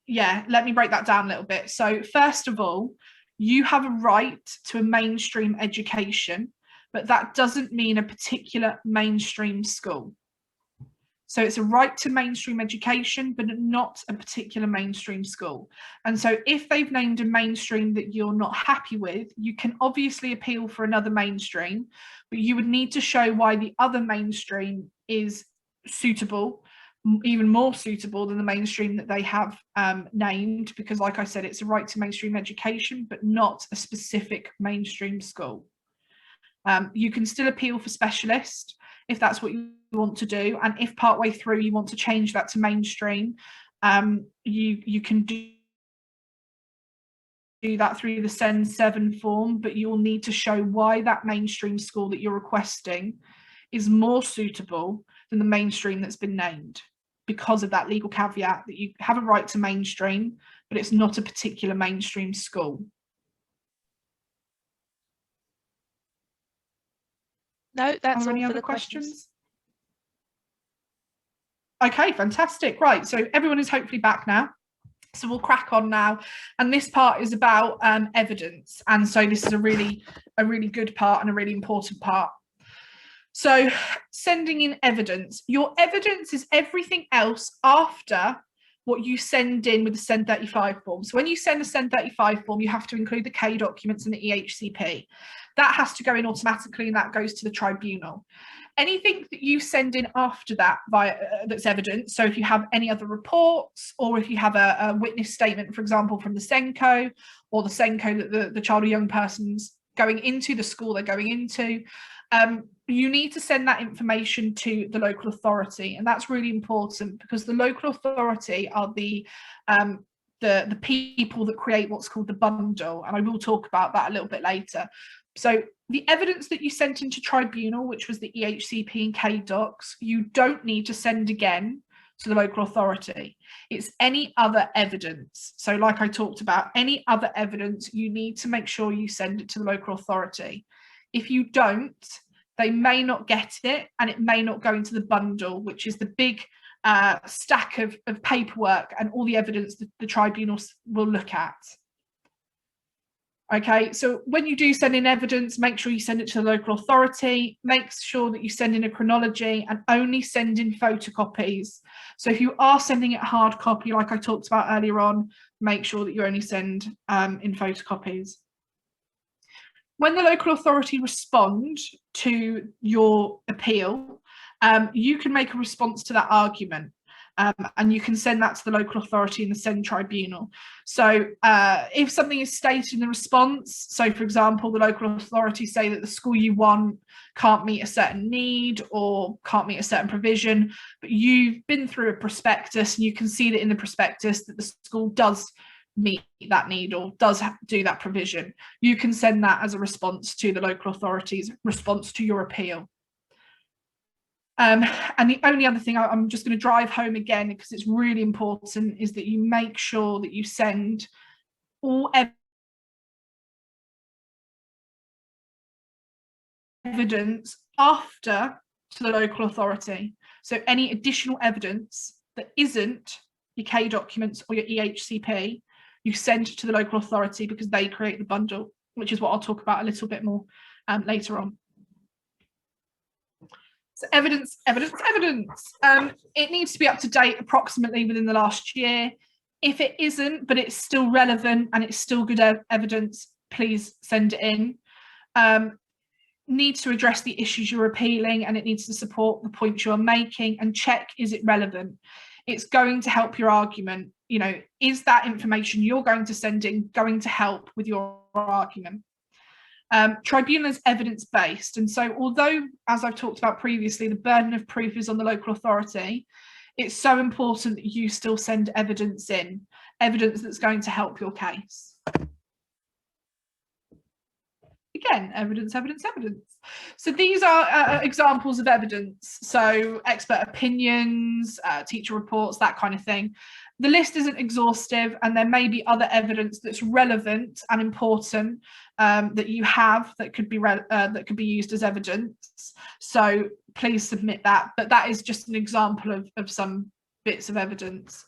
let me break that down a little bit. So first of all, you have a right to a mainstream education, but that doesn't mean a particular mainstream school. So it's a right to mainstream education, but not a particular mainstream school. And so if they've named a mainstream that you're not happy with, you can obviously appeal for another mainstream, but you would need to show why the other mainstream is suitable, even more suitable than the mainstream that they have named, because like I said, it's a right to mainstream education, but not a specific mainstream school. You can still appeal for specialist if that's what you want to do, and if partway through you want to change that to mainstream, you can do that through the Send 7 form, but you will need to show why that mainstream school that you're requesting is more suitable than the mainstream that's been named, because of that legal caveat that you have a right to mainstream, but it's not a particular mainstream school. No, that's Are there all any for other the questions. Okay, fantastic. Right, so everyone is hopefully back now. So we'll crack on now. And this part is about evidence. And so this is a really good part and a really important part. So sending in evidence. Your evidence is everything else after what you send in with the Send 35 form. So when you send a Send 35 form, you have to include the K documents and the EHCP. That has to go in automatically, and that goes to the tribunal. Anything that you send in after that that's evidence, so if you have any other reports, or if you have a witness statement, for example, from the SENCO, or the SENCO that the child or young person's going into, the school they're going into, you need to send that information to the local authority. And that's really important, because the local authority are the people that create what's called the bundle, and I will talk about that a little bit later. So the evidence that you sent into tribunal, which was the EHCP and K docs, you don't need to send again to the local authority. It's any other evidence. So like I talked about, any other evidence, you need to make sure you send it to the local authority. If you don't, they may not get it, and it may not go into the bundle, which is the big stack of paperwork and all the evidence that the tribunals will look at. Okay, so when you do send in evidence, make sure you send it to the local authority. Make sure that you send in a chronology, and only send in photocopies. So if you are sending it hard copy, like I talked about earlier on, make sure that you only send in photocopies. When the local authority respond to your appeal, you can make a response to that argument. And you can send that to the local authority in the Send tribunal. So if something is stated in the response, so for example, the local authority say that the school you want can't meet a certain need or can't meet a certain provision, but you've been through a prospectus and you can see that in the prospectus that the school does meet that need or does do that provision, you can send that as a response to the local authority's response to your appeal. And the only other thing I'm just going to drive home again, because it's really important, is that you make sure that you send all evidence after to the local authority. So any additional evidence that isn't your K documents or your EHCP, you send to the local authority, because they create the bundle, which is what I'll talk about a little bit more later on. So evidence. It needs to be up to date approximately within the last year. If it isn't, but it's still relevant and it's still good evidence, please send it in. Needs to address the issues you're appealing, and it needs to support the points you're making, and check, is it relevant? It's going to help your argument. You know, is that information you're going to send in going to help with your argument? Tribunal is evidence-based, and so although, as I've talked about previously, the burden of proof is on the local authority, it's so important that you still send evidence in, evidence that's going to help your case. Again, evidence. So these are examples of evidence. So expert opinions, teacher reports, that kind of thing. The list isn't exhaustive, and there may be other evidence that's relevant and important that you have that could be used as evidence. So please submit that. But that is just an example of some bits of evidence.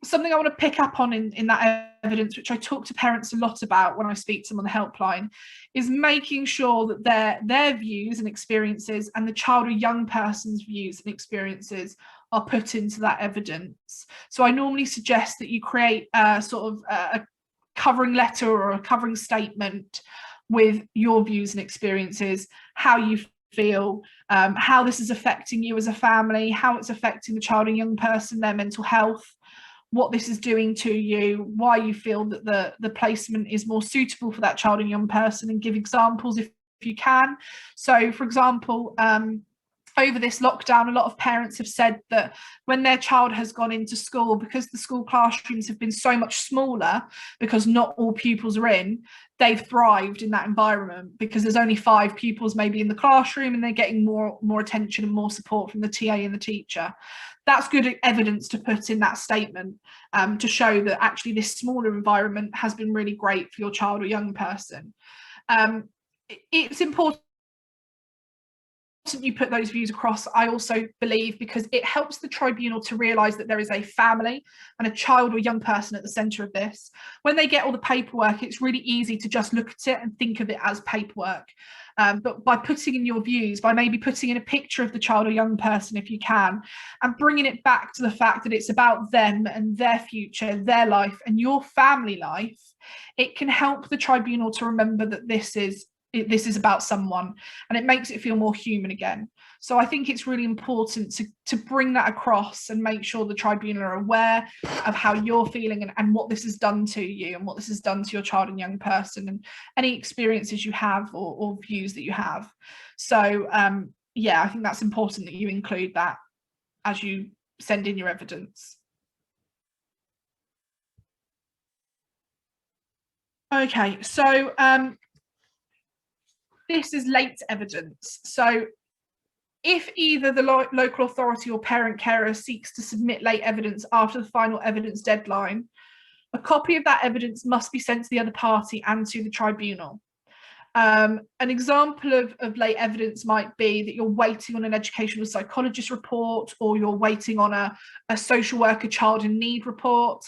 Something I want to pick up on in that evidence, which I talk to parents a lot about when I speak to them on the helpline, is making sure that their views and experiences and the child or young person's views and experiences are put into that evidence. So I normally suggest that you create a sort of a covering letter or a covering statement with your views and experiences, how you feel, how this is affecting you as a family, how it's affecting the child and young person, their mental health, what this is doing to you, why you feel that the placement is more suitable for that child and young person, and give examples if you can. So, for example, over this lockdown, a lot of parents have said that when their child has gone into school, because the school classrooms have been so much smaller, because not all pupils are in, they've thrived in that environment because there's only 5 pupils maybe in the classroom, and they're getting more attention and more support from the TA and the teacher. That's good evidence to put in that statement, to show that actually this smaller environment has been really great for your child or young person. It's important you put those views across, I also believe, because it helps the tribunal to realise that there is a family and a child or young person at the centre of this. When they get all the paperwork, it's really easy to just look at it and think of it as paperwork. But by putting in your views, by maybe putting in a picture of the child or young person if you can, and bringing it back to the fact that it's about them and their future, their life and your family life, it can help the tribunal to remember that this is about someone, and it makes it feel more human again. So I think it's really important to bring that across and make sure the tribunal are aware of how you're feeling and what this has done to you and what this has done to your child and young person, and any experiences you have or views that you have. So yeah, I think that's important that you include that as you send in your evidence. Okay, so this is late evidence. So if either the local authority or parent carer seeks to submit late evidence after the final evidence deadline, a copy of that evidence must be sent to the other party and to the tribunal. An example of late evidence might be that you're waiting on an educational psychologist report, or you're waiting on a social worker child in need report,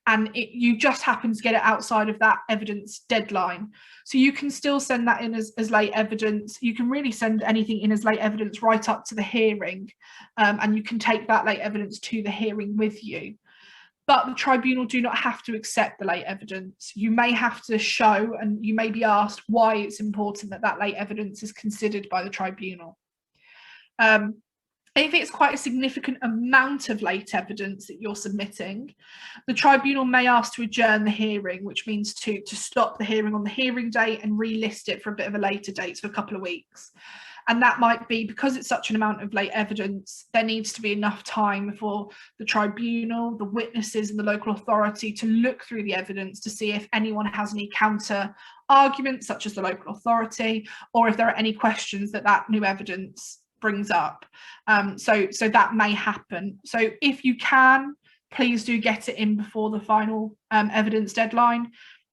and you just happen to get it outside of that evidence deadline. So you can still send that in as late evidence. You can really send anything in as late evidence right up to the hearing, and you can take that late evidence to the hearing with you. But the tribunal do not have to accept the late evidence. You may have to show, and you may be asked why it's important that that late evidence is considered by the tribunal. If it's quite a significant amount of late evidence that you're submitting, the tribunal may ask to adjourn the hearing, which means to stop the hearing on the hearing date and relist it for a bit of a later date, so a couple of weeks. And that might be because it's such an amount of late evidence, there needs to be enough time for the tribunal, the witnesses and the local authority to look through the evidence to see if anyone has any counter arguments, such as the local authority, or if there are any questions that new evidence brings up. So that may happen. So if you can, please do get it in before the final evidence deadline.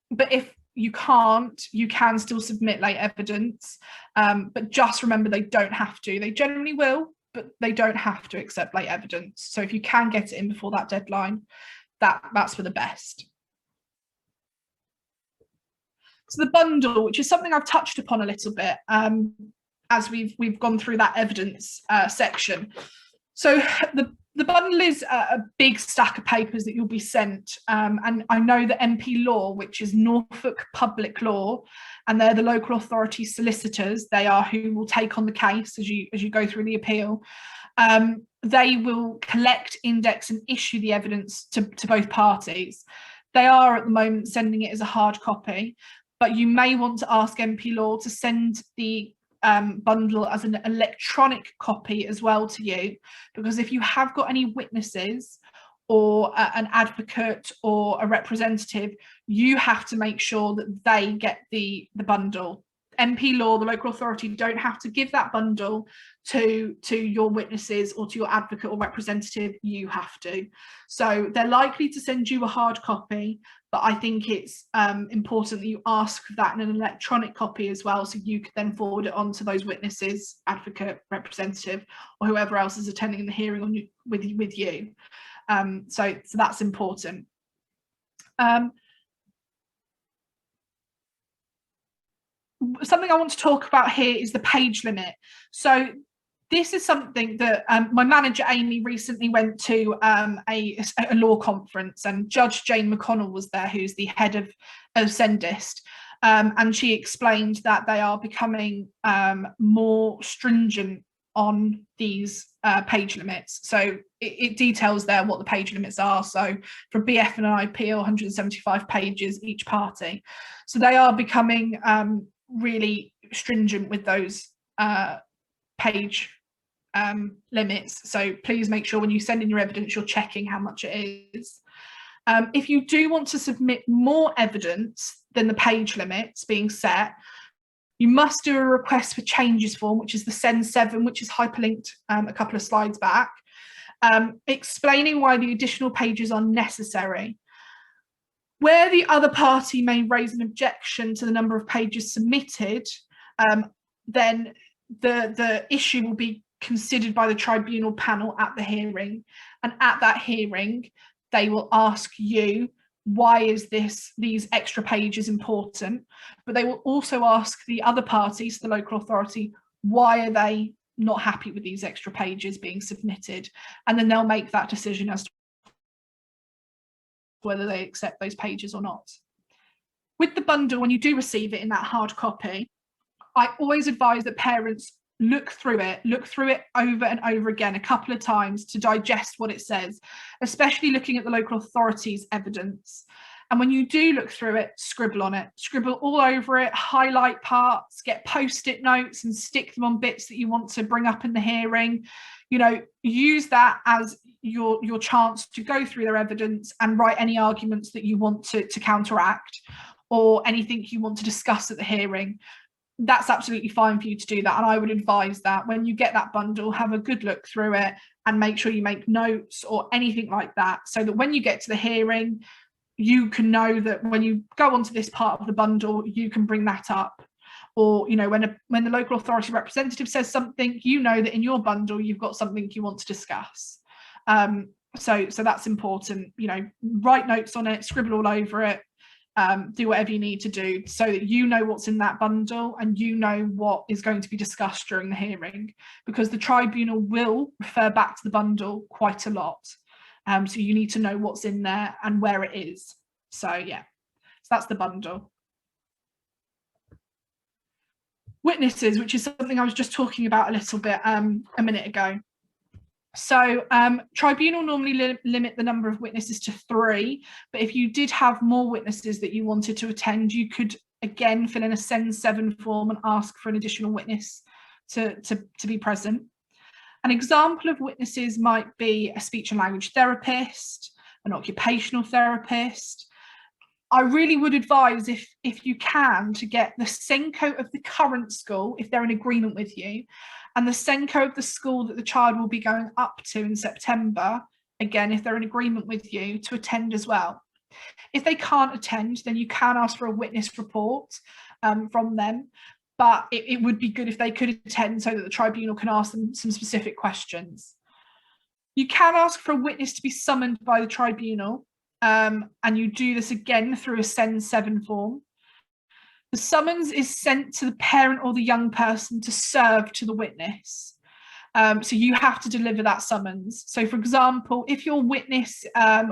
But if you can't, you can still submit late evidence. But just remember, they don't have to. They generally will, but they don't have to accept late evidence. So if you can get it in before that deadline, that's for the best. So the bundle, which is something I've touched upon a little bit, as we've gone through that evidence section. So the bundle is a big stack of papers that you'll be sent, and I know that MP Law, which is Norfolk Public Law, and they're the local authority solicitors, they are who will take on the case as you go through the appeal. They will collect, index and issue the evidence to both parties. They are at the moment sending it as a hard copy, but you may want to ask MP Law to send the bundle as an electronic copy as well to you, because if you have got any witnesses or an advocate or a representative, you have to make sure that they get the bundle. MP law, the local authority don't have to give that bundle to your witnesses or to your advocate or representative. You have to. So they're likely to send you a hard copy, but I think it's important that you ask for that in an electronic copy as well, so you can then forward it on to those witnesses, advocate, representative, or whoever else is attending the hearing with you. So that's important. Something I want to talk about here is the page limit. So this is something that my manager Amy recently went to a law conference, and Judge Jane McConnell was there, who's the head of Sendist, and she explained that they are becoming more stringent on these page limits. So it details there what the page limits are. So for BF and an IP, 175 pages each party. So they are becoming really stringent with those page limits. So please make sure when you send in your evidence, you're checking how much it is. If you do want to submit more evidence than the page limits being set, you must do a request for changes form, which is the Send 7, which is hyperlinked a couple of slides back, explaining why the additional pages are necessary. Where the other party may raise an objection to the number of pages submitted, then the issue will be considered by the tribunal panel at the hearing. And at that hearing, they will ask you, why is these extra pages important? But they will also ask the other parties, the local authority, why are they not happy with these extra pages being submitted? And then they'll make that decision as to whether they accept those pages or not. With the bundle, when you do receive it in that hard copy, I always advise that parents look through it over and over again a couple of times to digest what it says, especially looking at the local authority's evidence. And when you do look through it, scribble on it, scribble all over it, highlight parts, get post-it notes and stick them on bits that you want to bring up in the hearing. You know, use that as your chance to go through their evidence and write any arguments that you want to counteract, or anything you want to discuss at the hearing. That's absolutely fine for you to do that. And I would advise that when you get that bundle, have a good look through it and make sure you make notes or anything like that, so that when you get to the hearing, you can know that when you go onto this part of the bundle, you can bring that up. Or, you know, when the local authority representative says something, you know that in your bundle, you've got something you want to discuss. So that's important. You know, write notes on it, scribble all over it, do whatever you need to do so that you know what's in that bundle and you know what is going to be discussed during the hearing, because the tribunal will refer back to the bundle quite a lot. So you need to know what's in there and where it is. So yeah, so that's the bundle. Witnesses, which is something I was just talking about a little bit a minute ago. So tribunal normally limit the number of witnesses to 3, but if you did have more witnesses that you wanted to attend, you could again fill in a Send 7 form and ask for an additional witness to be present. An example of witnesses might be a speech and language therapist, an occupational therapist. I really would advise, if you can, to get the SENCO of the current school, if they're in agreement with you, and the SENCO of the school that the child will be going up to in September, again, if they're in agreement with you, to attend as well. If they can't attend, then you can ask for a witness report from them, but it would be good if they could attend so that the tribunal can ask them some specific questions. You can ask for a witness to be summoned by the tribunal, and you do this again through a Send 7 form. The summons is sent to the parent or the young person to serve to the witness. So you have to deliver that summons. So for example, if your witness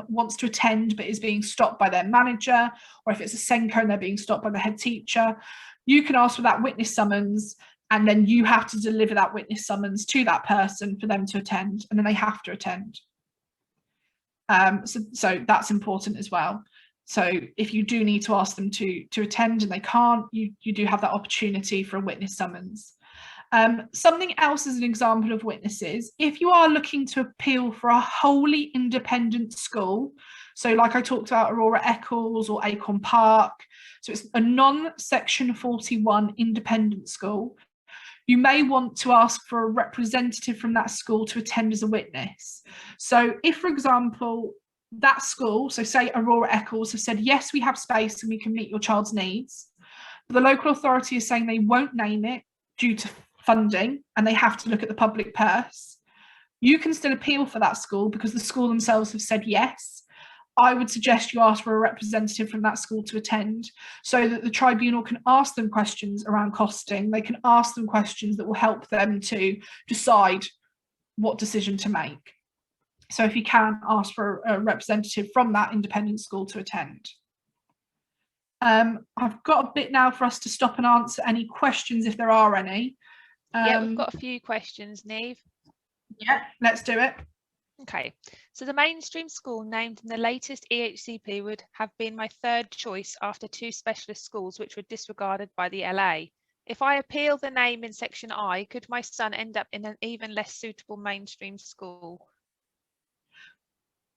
wants to attend but is being stopped by their manager, or if it's a SENCO and they're being stopped by the head teacher, you can ask for that witness summons, and then you have to deliver that witness summons to that person for them to attend, and then they have to attend. So that's important as well. So if you do need to ask them to attend and they can't, you do have that opportunity for a witness summons. Something else as an example of witnesses, if you are looking to appeal for a wholly independent school, so like I talked about Aurora Eccles or Acorn Park, so it's a non-Section 41 independent school, you may want to ask for a representative from that school to attend as a witness. So if, for example, that school, so say Aurora Eccles, have said, yes, we have space and we can meet your child's needs, but the local authority is saying they won't name it due to funding and they have to look at the public purse, you can still appeal for that school because the school themselves have said yes. I would suggest you ask for a representative from that school to attend so that the tribunal can ask them questions around costing. They can ask them questions that will help them to decide what decision to make. So if you can, ask for a representative from that independent school to attend. I've got a bit now for us to stop and answer any questions if there are any. Yeah, we've got a few questions, Niamh. Yeah, let's do it. Okay, so the mainstream school named in the latest EHCP would have been my third choice after 2 specialist schools which were disregarded by the LA. If I appeal the name in section I, could my son end up in an even less suitable mainstream school?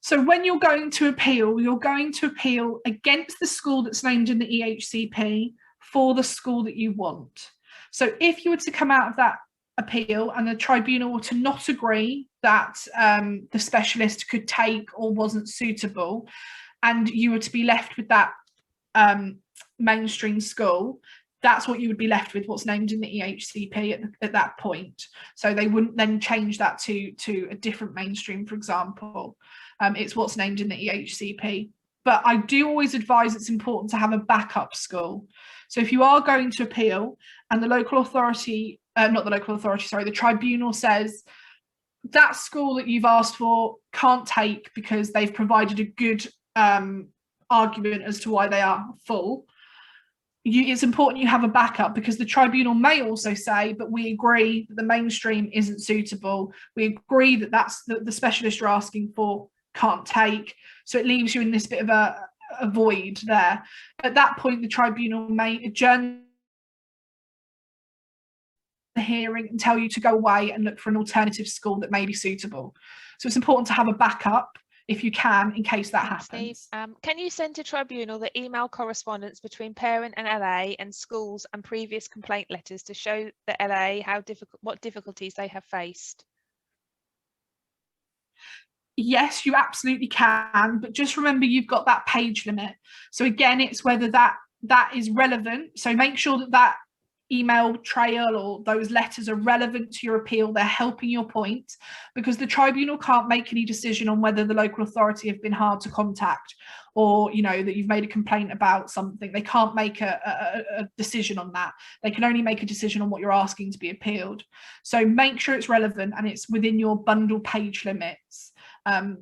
So when you're going to appeal, you're going to appeal against the school that's named in the EHCP for the school that you want. So if you were to come out of that appeal and the tribunal were to not agree that the specialist could take or wasn't suitable, and you were to be left with that mainstream school, that's what you would be left with, what's named in the EHCP at that point. So they wouldn't then change that to a different mainstream, for example. It's what's named in the EHCP. But I do always advise it's important to have a backup school. So if you are going to appeal and the local authority, not the local authority, sorry, the tribunal says that school that you've asked for can't take because they've provided a good argument as to why they are full, it's important you have a backup, because the tribunal may also say, but we agree that the mainstream isn't suitable. We agree that that's the specialist you're asking for can't take. So it leaves you in this bit of a void there. At that point, the tribunal may adjourn the hearing and tell you to go away and look for an alternative school that may be suitable. So it's important to have a backup if you can, in case that happens. Can you send to tribunal the email correspondence between parent and LA and schools and previous complaint letters to show the LA what difficulties they have faced? Yes, you absolutely can, but just remember you've got that page limit. So again, it's whether that is relevant. So make sure that email trail or those letters are relevant to your appeal. They're helping your point, because the tribunal can't make any decision on whether the local authority have been hard to contact, or that you've made a complaint about something. They can't make a decision on that. They can only make a decision on what you're asking to be appealed. So make sure it's relevant and it's within your bundle page limits.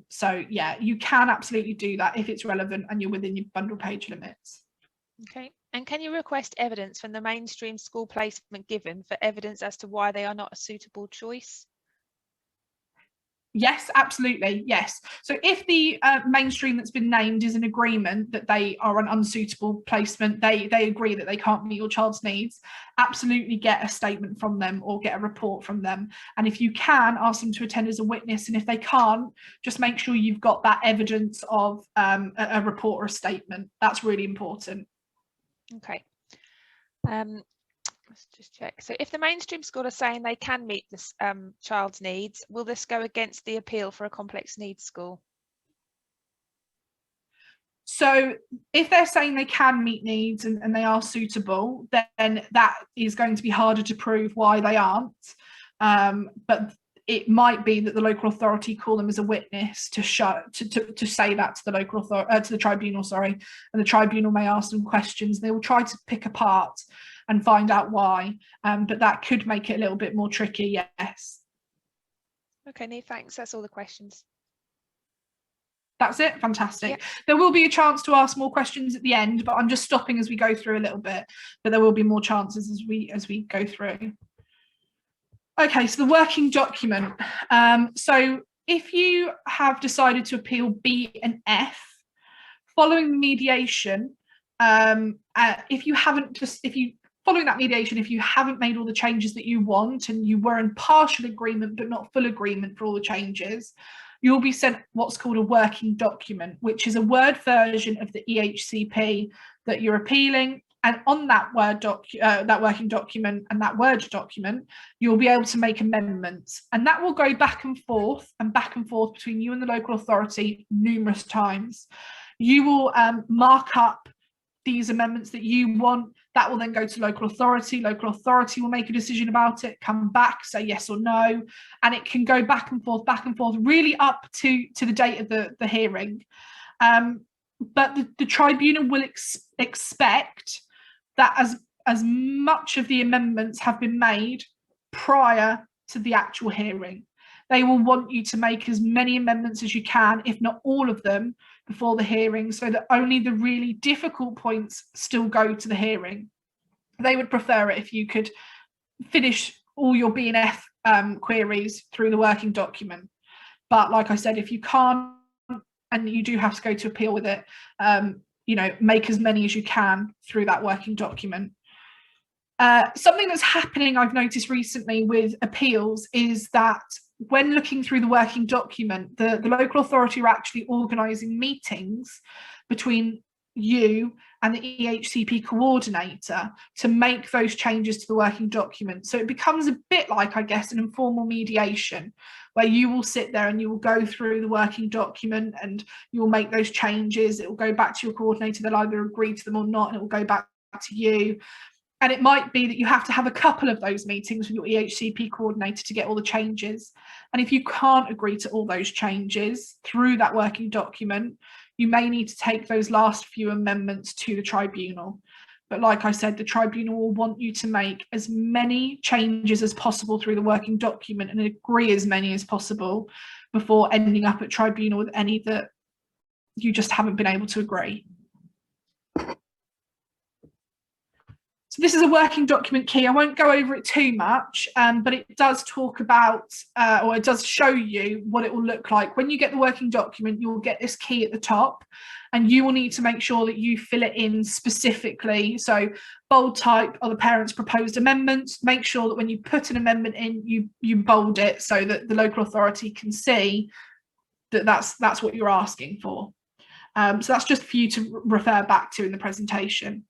So yeah, you can absolutely do that if it's relevant and you're within your bundle page limits. Okay. And can you request evidence from the mainstream school placement given for evidence as to why they are not a suitable choice? Yes, absolutely. Yes. So if the mainstream that's been named is in agreement that they are an unsuitable placement, they agree that they can't meet your child's needs, absolutely get a statement from them or get a report from them. And if you can, ask them to attend as a witness. And if they can't, just make sure you've got that evidence of a report or a statement. That's really important. Okay. Let's just check. So if the mainstream school are saying they can meet this child's needs, will this go against the appeal for a complex needs school? So if they're saying they can meet needs and they are suitable, then that is going to be harder to prove why they aren't. But it might be that the local authority call them as a witness to show to say that to the local authority, to the tribunal, sorry, and the tribunal may ask them questions. They will try to pick apart and find out why, but that could make it a little bit more tricky. Yes. Okay, Niamh, thanks. That's all the questions. That's it. Fantastic. Yep. There will be a chance to ask more questions at the end, but I'm just stopping as we go through a little bit. But there will be more chances as we go through. Okay, so the working document. So if you have decided to appeal B and F, following mediation, if you following that mediation, if you haven't made all the changes that you want and you were in partial agreement but not full agreement for all the changes, you'll be sent what's called a working document, which is a Word version of the EHCP that you're appealing. And on that that working document and that Word document, you'll be able to make amendments. And that will go back and forth between you and the local authority numerous times. You will mark up these amendments that you want. That will then go to local authority. Local authority will make a decision about it, come back, say yes or no, and it can go back and forth, really up to the date of the hearing. But the tribunal will expect that as much of the amendments have been made prior to the actual hearing. They will want you to make as many amendments as you can, if not all of them, before the hearing, so that only the really difficult points still go to the hearing. They would prefer it if you could finish all your B&F queries through the working document. But like I said, if you can't, and you do have to go to appeal with it, you know, make as many as you can through that working document. Something that's happening, I've noticed recently with appeals, is that when looking through the working document, the local authority are actually organising meetings between you and the EHCP coordinator to make those changes to the working document. So it becomes a bit like, I guess, an informal mediation, where you will sit there and you will go through the working document and you will make those changes. It will go back to your coordinator. They'll either agree to them or not, and it will go back to you. And it might be that you have to have a couple of those meetings with your EHCP coordinator to get all the changes. And if you can't agree to all those changes through that working document, you may need to take those last few amendments to the tribunal. But like I said, the tribunal will want you to make as many changes as possible through the working document and agree as many as possible before ending up at tribunal with any that you just haven't been able to agree. So this is a working document key. I won't go over it too much, but it does talk about, or it does show you what it will look like. When you get the working document, you will get this key at the top, and you will need to make sure that you fill it in specifically. So bold type are the parents' proposed amendments. Make sure that when you put an amendment in, you bold it so that the local authority can see that that's what you're asking for. So that's just for you to refer back to in the presentation.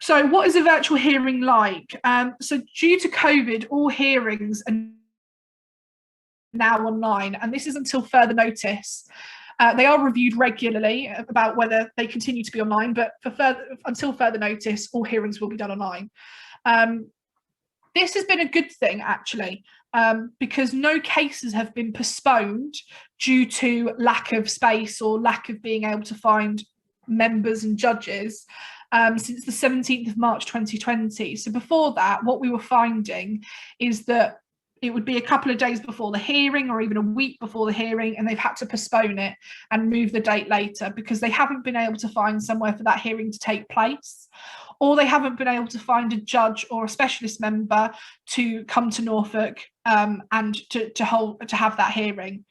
So what is a virtual hearing like? So due to COVID, all hearings are now online, and this is until further notice. They are reviewed regularly about whether they continue to be online, but until further notice, all hearings will be done online. This has been a good thing, actually, because no cases have been postponed due to lack of space or lack of being able to find members and judges since the 17th of March 2020. So before that, what we were finding is that it would be a couple of days before the hearing or even a week before the hearing, and they've had to postpone it and move the date later because they haven't been able to find somewhere for that hearing to take place, or they haven't been able to find a judge or a specialist member to come to Norfolk and to have that hearing.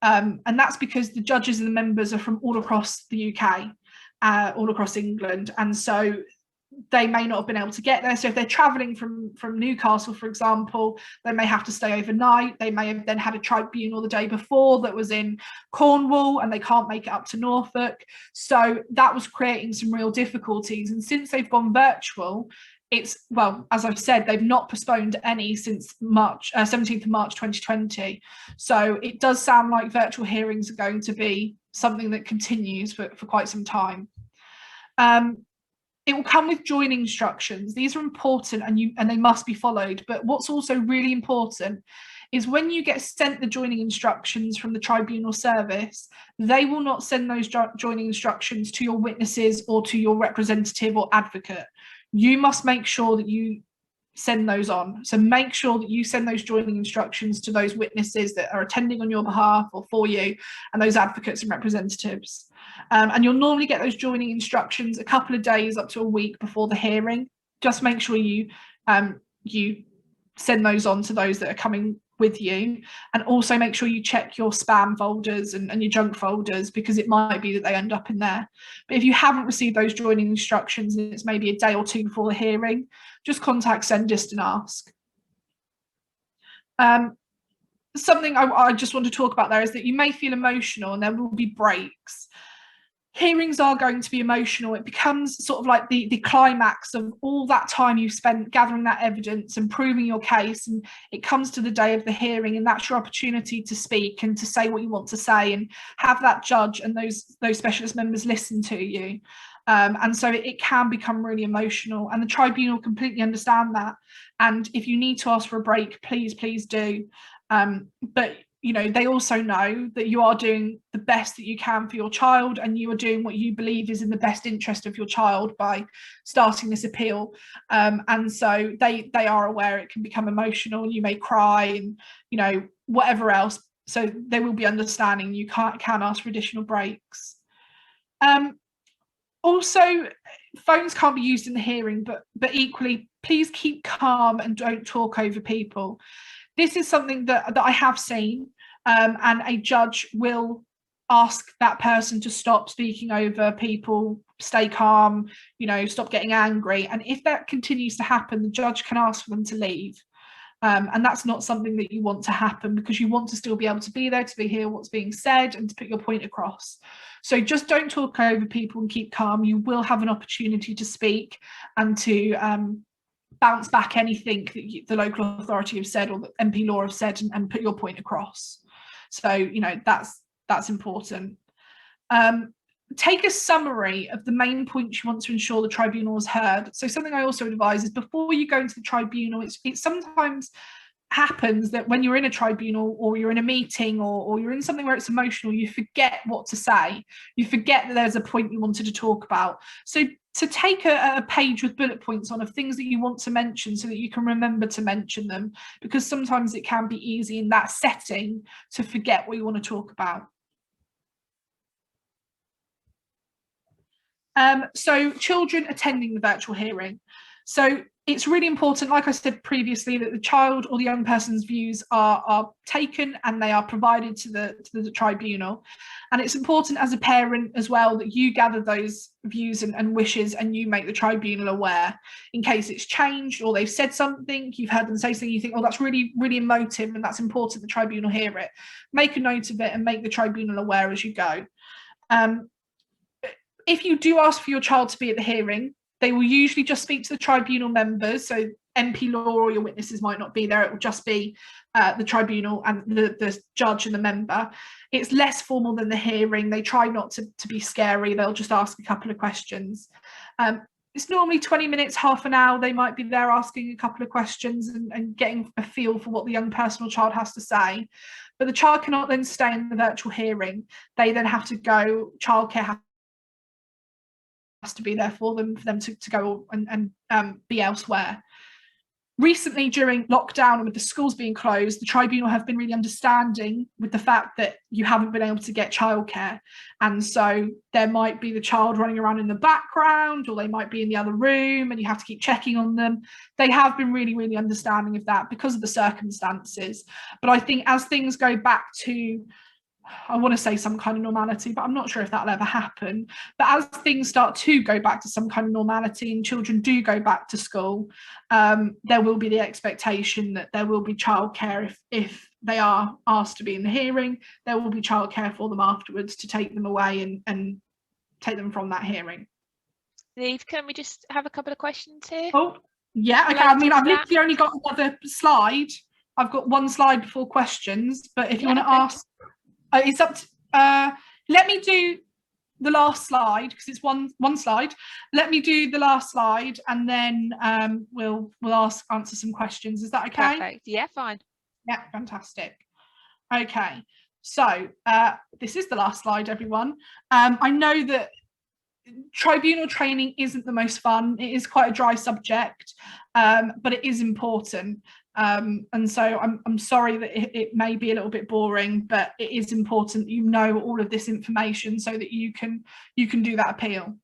And that's because the judges and the members are from all across the UK, all across England, and so they may not have been able to get there. So if they're travelling from Newcastle, for example, they may have to stay overnight. They may have then had a tribunal the day before that was in Cornwall and they can't make it up to Norfolk. So that was creating some real difficulties. And since they've gone virtual, it's, well, as I've said, they've not postponed any since March, 17th of March 2020. So it does sound like virtual hearings are going to be something that continues for quite some time. It will come with joining instructions. These are important and they must be followed. But what's also really important is when you get sent the joining instructions from the tribunal service, they will not send those joining instructions to your witnesses or to your representative or advocate. You must make sure that you send those on. So make sure that you send those joining instructions to those witnesses that are attending on your behalf or for you, and those advocates and representatives. And you'll normally get those joining instructions a couple of days up to a week before the hearing. Just make sure you send those on to those that are coming with you, and also make sure you check your spam folders and your junk folders, because it might be that they end up in there. But if you haven't received those joining instructions and it's maybe a day or two before the hearing, just contact Sendist and ask. Something I just want to talk about there is that you may feel emotional and there will be breaks. Hearings are going to be emotional. It becomes sort of like the climax of all that time you've spent gathering that evidence and proving your case, and it comes to the day of the hearing, and that's your opportunity to speak and to say what you want to say and have that judge and those specialist members listen to you. And so it can become really emotional, and the tribunal completely understand that. And if you need to ask for a break, please do. But you know, they also know that you are doing the best that you can for your child, and you are doing what you believe is in the best interest of your child by starting this appeal. And so they are aware it can become emotional, and you may cry and, you know, whatever else. So they will be understanding. You can ask for additional breaks. Also, phones can't be used in the hearing, but equally, please keep calm and don't talk over people. This is something that I have seen, and a judge will ask that person to stop speaking over people, stay calm, you know, stop getting angry. And if that continues to happen, the judge can ask for them to leave. And that's not something that you want to happen, because you want to still be able to be there, to hear what's being said and to put your point across. So just don't talk over people and keep calm. You will have an opportunity to speak and to bounce back anything that the local authority have said or the MP law have said, and put your point across. So, you know, that's important. Take a summary of the main points you want to ensure the tribunal has heard. So something I also advise is, before you go into the tribunal, it sometimes happens that when you're in a tribunal or you're in a meeting or you're in something where it's emotional, you forget what to say. You forget that there's a point you wanted to talk about. So to take a page with bullet points on of things that you want to mention, so that you can remember to mention them, because sometimes it can be easy in that setting to forget what you want to talk about. So children attending the virtual hearing. So it's really important, like I said previously, that the child or the young person's views are taken and they are provided to the tribunal. And it's important as a parent as well that you gather those views and wishes, and you make the tribunal aware in case it's changed or they've said something, you've heard them say something, you think, oh, that's really, really emotive and that's important the tribunal hear it. Make a note of it and make the tribunal aware as you go. If you do ask for your child to be at the hearing, they will usually just speak to the tribunal members. So MP law or your witnesses might not be there. It will just be the tribunal and the judge and the member. It's less formal than the hearing. They try not to be scary. They'll just ask a couple of questions. It's normally 20 minutes, half an hour. They might be there asking a couple of questions and getting a feel for what the young person or child has to say. But the child cannot then stay in the virtual hearing. They then have to go, childcare has to be there for them to go and be elsewhere. Recently, during lockdown and with the schools being closed, the tribunal have been really understanding with the fact that you haven't been able to get childcare. And so there might be the child running around in the background, or they might be in the other room and you have to keep checking on them. They have been really, really understanding of that because of the circumstances. But I think as things go back to, I want to say some kind of normality, but I'm not sure if that'll ever happen. But as things start to go back to some kind of normality and children do go back to school, there will be the expectation that there will be childcare if they are asked to be in the hearing. There will be childcare for them afterwards to take them away and take them from that hearing. Niamh, can we just have a couple of questions here? Oh, yeah, okay. I mean, I've literally only got another slide. I've got one slide before questions, but if you want to ask, it's up to, let me do the last slide because it's one slide. Let me do the last slide and then we'll answer some questions. Is that okay? Perfect. Yeah, fine. Yeah, fantastic. Okay, so this is the last slide, everyone. I know that tribunal training isn't the most fun. It is quite a dry subject, but it is important. And so I'm sorry that it may be a little bit boring, but it is important you know all of this information so that you can do that appeal.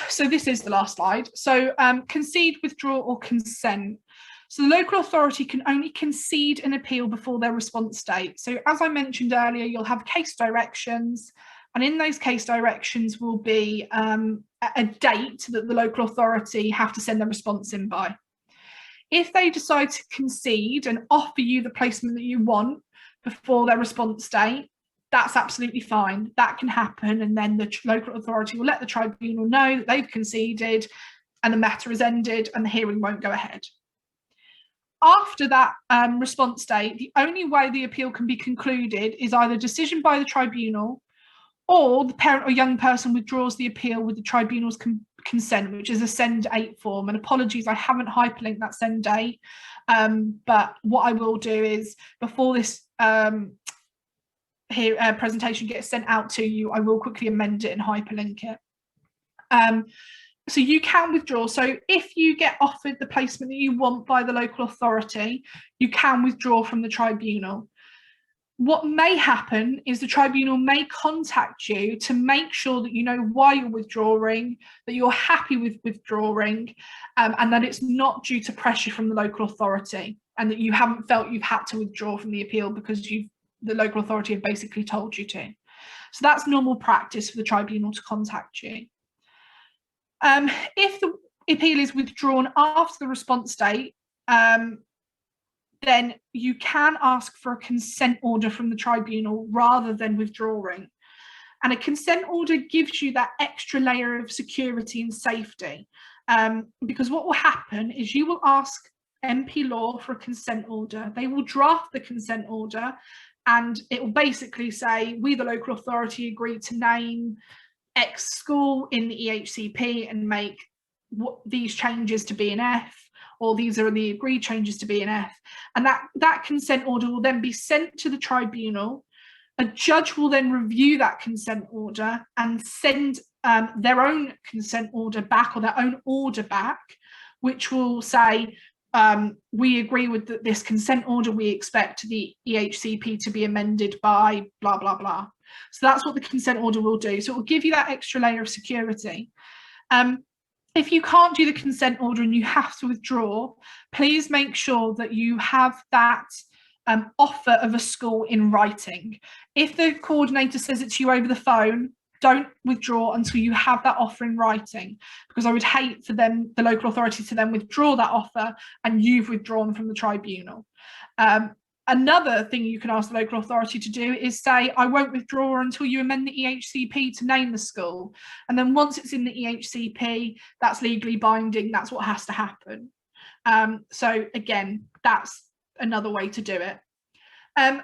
So this is the last slide. So concede, withdraw or consent. So the local authority can only concede an appeal before their response date. So as I mentioned earlier, you'll have case directions, and in those case directions will be a date that the local authority have to send their response in by. If they decide to concede and offer you the placement that you want before their response date, that's absolutely fine. That can happen, and then the local authority will let the tribunal know that they've conceded and the matter is ended and the hearing won't go ahead. After that response date, the only way the appeal can be concluded is either decision by the tribunal, or the parent or young person withdraws the appeal with the tribunal's consent, which is a send 8 form. And apologies, I haven't hyperlinked that send 8, but what I will do is, before this presentation gets sent out to you, I will quickly amend it and hyperlink it. So you can withdraw. So if you get offered the placement that you want by the local authority, you can withdraw from the tribunal. What may happen is the tribunal may contact you to make sure that you know why you're withdrawing, that you're happy with withdrawing, and that it's not due to pressure from the local authority, and that you haven't felt you've had to withdraw from the appeal because the local authority have basically told you to. So that's normal practice for the tribunal to contact you. If the appeal is withdrawn after the response date, then you can ask for a consent order from the tribunal rather than withdrawing. And a consent order gives you that extra layer of security and safety, because what will happen is you will ask MP Law for a consent order. They will draft the consent order, and it will basically say, we, the local authority, agree to name X school in the EHCP and make these changes to B and F, or these are the agreed changes to B and F. And that consent order will then be sent to the tribunal. A judge will then review that consent order and send their own consent order back, or their own order back, which will say, we agree with this consent order, we expect the EHCP to be amended by blah, blah, blah. So that's what the consent order will do. So it will give you that extra layer of security. If you can't do the consent order and you have to withdraw, please make sure that you have that offer of a school in writing. If the coordinator says it to you over the phone, don't withdraw until you have that offer in writing, because I would hate for them, the local authority, to then withdraw that offer and you've withdrawn from the tribunal. Another thing you can ask the local authority to do is say, I won't withdraw until you amend the EHCP to name the school. And then once it's in the EHCP, that's legally binding. That's what has to happen. So again, that's another way to do it.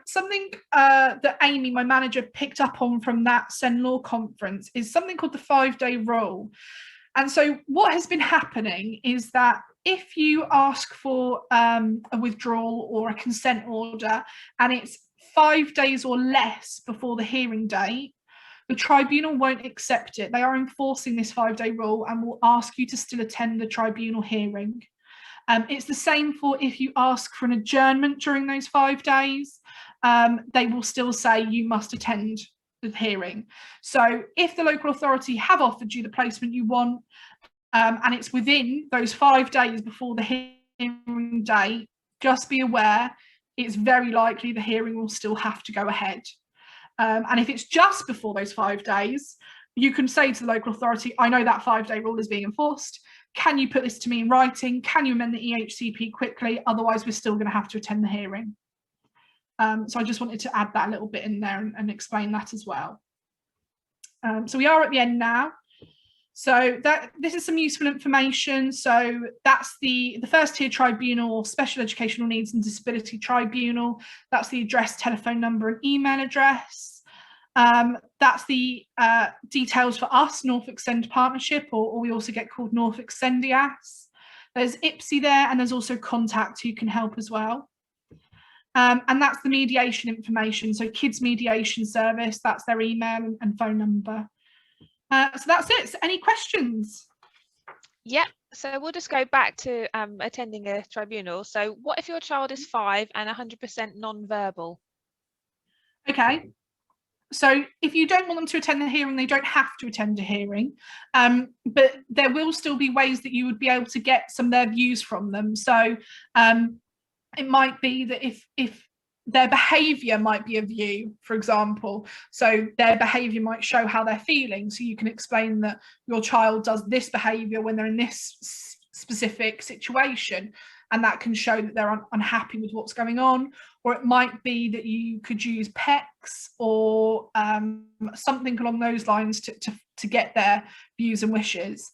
Something that Amy, my manager, picked up on from that Send Law conference is something called the 5-day rule. And so what has been happening is that if you ask for a withdrawal or a consent order and it's 5 days or less before the hearing date, the tribunal won't accept it. They are enforcing this 5-day rule and will ask you to still attend the tribunal hearing. It's the same for if you ask for an adjournment during those 5 days, they will still say you must attend the hearing. So if the local authority have offered you the placement you want, and it's within those 5 days before the hearing date, just be aware it's very likely the hearing will still have to go ahead. And if it's just before those 5 days, you can say to the local authority, I know that 5-day rule is being enforced. Can you put this to me in writing? Can you amend the EHCP quickly? Otherwise, we're still going to have to attend the hearing. So I just wanted to add that a little bit in there and explain that as well. So we are at the end now. So this is some useful information. So that's the first tier tribunal, Special Educational Needs and Disability Tribunal. That's the address, telephone number and email address. That's the details for us, Norfolk Send Partnership, or we also get called Norfolk Sendias. There's IPSI there, and there's also Contact who can help as well. And that's the mediation information. So Kids Mediation Service, that's their email and phone number. So that's it. So any questions? Yeah, so we'll just go back to attending a tribunal. So what if your child is 5 and 100% non-verbal? Okay. So if you don't want them to attend the hearing, they don't have to attend a hearing, but there will still be ways that you would be able to get some of their views from them. So it might be that if their behaviour might be a view, for example, so their behaviour might show how they're feeling. So you can explain that your child does this behaviour when they're in this specific situation, and that can show that they're unhappy with what's going on. Or it might be that you could use PECs or something along those lines to get their views and wishes.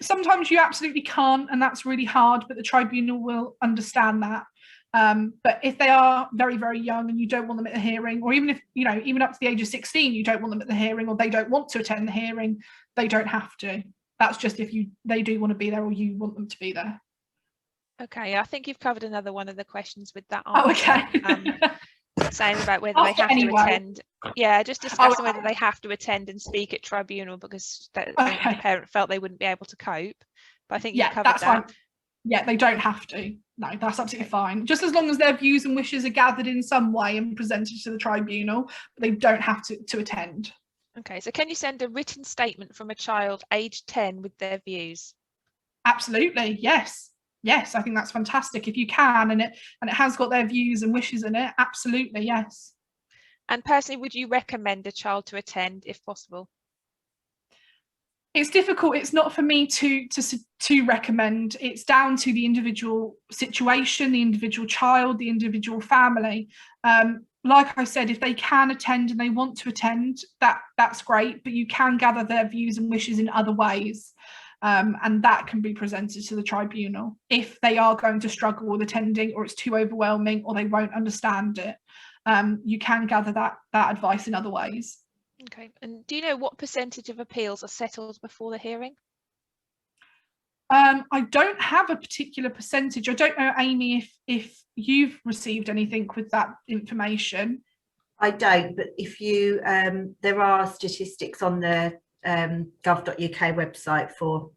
Sometimes you absolutely can't, and that's really hard, but the tribunal will understand that. But if they are very, very young and you don't want them at the hearing, or even if, even up to the age of 16, you don't want them at the hearing, or they don't want to attend the hearing, they don't have to. That's just if they do want to be there, or you want them to be there. Okay, I think you've covered another one of the questions with that answer. Oh, okay. Saying about whether they have to attend. Yeah, just discussing whether they have to attend and speak at tribunal because the parent felt they wouldn't be able to cope. But I think you've covered that. Fine. Yeah, they don't have to. No, that's absolutely fine. Just as long as their views and wishes are gathered in some way and presented to the tribunal, they don't have to attend. Okay, so can you send a written statement from a child aged 10 with their views? Absolutely, yes. Yes, I think that's fantastic. If you can, and it has got their views and wishes in it, absolutely, yes. And personally, would you recommend a child to attend if possible? It's difficult. It's not for me to recommend. It's down to the individual situation, the individual child, the individual family. Like I said, if they can attend and they want to attend, that's great, but you can gather their views and wishes in other ways. And that can be presented to the tribunal if they are going to struggle with attending, or it's too overwhelming, or they won't understand it. You can gather that advice in other ways. Okay, and do you know what percentage of appeals are settled before the hearing? I don't have a particular percentage. I don't know, Amy, if you've received anything with that information. I don't, but if you there are statistics on the gov.uk website for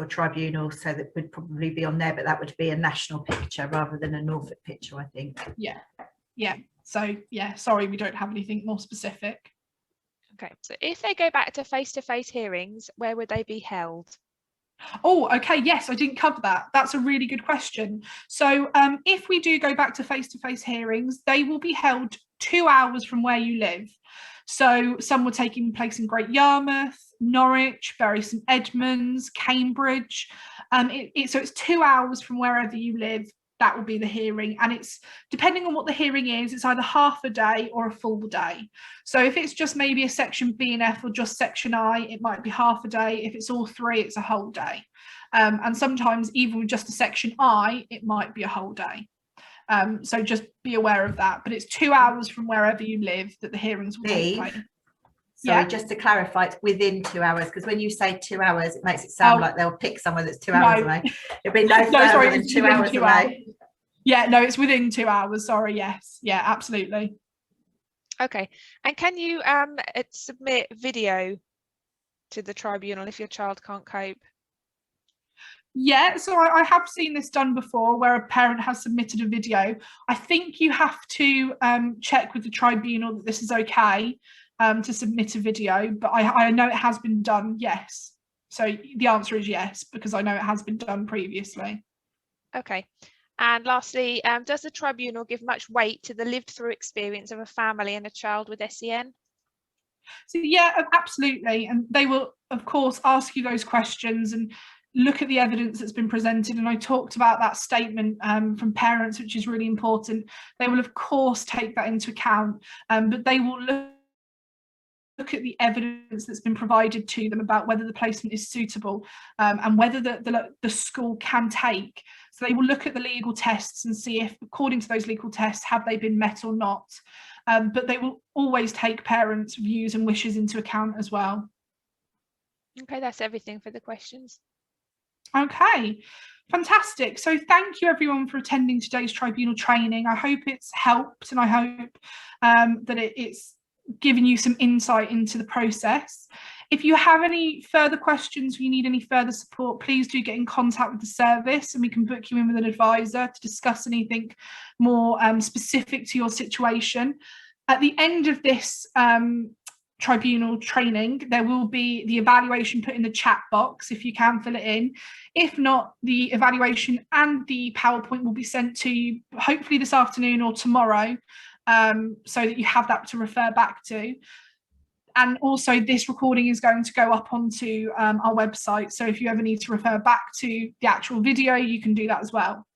tribunals, so that would probably be on there, but that would be a national picture rather than a Norfolk picture, I think. Yeah, so yeah, sorry, we don't have anything more specific. Okay, so if they go back to face-to-face hearings, where would they be held? Oh, okay, yes, I didn't cover that. That's a really good question. So if we do go back to face-to-face hearings, they will be held 2 hours from where you live. So some were taking place in Great Yarmouth, Norwich, Bury St Edmunds, Cambridge. So it's 2 hours from wherever you live. That will be the hearing, and it's depending on what the hearing is, it's either half a day or a full day. So if it's just maybe a section B and F or just section I, it might be half a day. If it's all three, it's a whole day. And sometimes even with just a section I, it might be a whole day. So just be aware of that. But it's 2 hours from wherever you live that the hearings will take place. Sorry, just to clarify, it's within 2 hours, because when you say 2 hours, it makes it sound like they'll pick somewhere that's 2 hours away. It'd be no further than 2 hours away. Yeah, no, it's within 2 hours. Sorry, yes. Yeah, absolutely. Okay. And can you submit video to the tribunal if your child can't cope? Yeah, so I have seen this done before where a parent has submitted a video. I think you have to check with the tribunal that this is okay to submit a video, but I know it has been done, yes. So the answer is yes, because I know it has been done previously. Okay. And lastly, does the tribunal give much weight to the lived through experience of a family and a child with SEN? So yeah, absolutely. And they will, of course, ask you those questions and look at the evidence that's been presented. And I talked about that statement from parents, which is really important. They will, of course, take that into account, but they will look at the evidence that's been provided to them about whether the placement is suitable and whether the school can take. So they will look at the legal tests and see if, according to those legal tests, have they been met or not. But they will always take parents' views and wishes into account as well. Okay, that's everything for the questions. Okay, fantastic. So thank you everyone for attending today's tribunal training. I hope it's helped, and I hope that it's given you some insight into the process. If you have any further questions or you need any further support, please do get in contact with the service and we can book you in with an advisor to discuss anything more specific to your situation. At the end of this tribunal training, there will be the evaluation put in the chat box if you can fill it in. If not, the evaluation and the PowerPoint will be sent to you hopefully this afternoon or tomorrow, so that you have that to refer back to. And also this recording is going to go up onto our website, so if you ever need to refer back to the actual video, you can do that as well.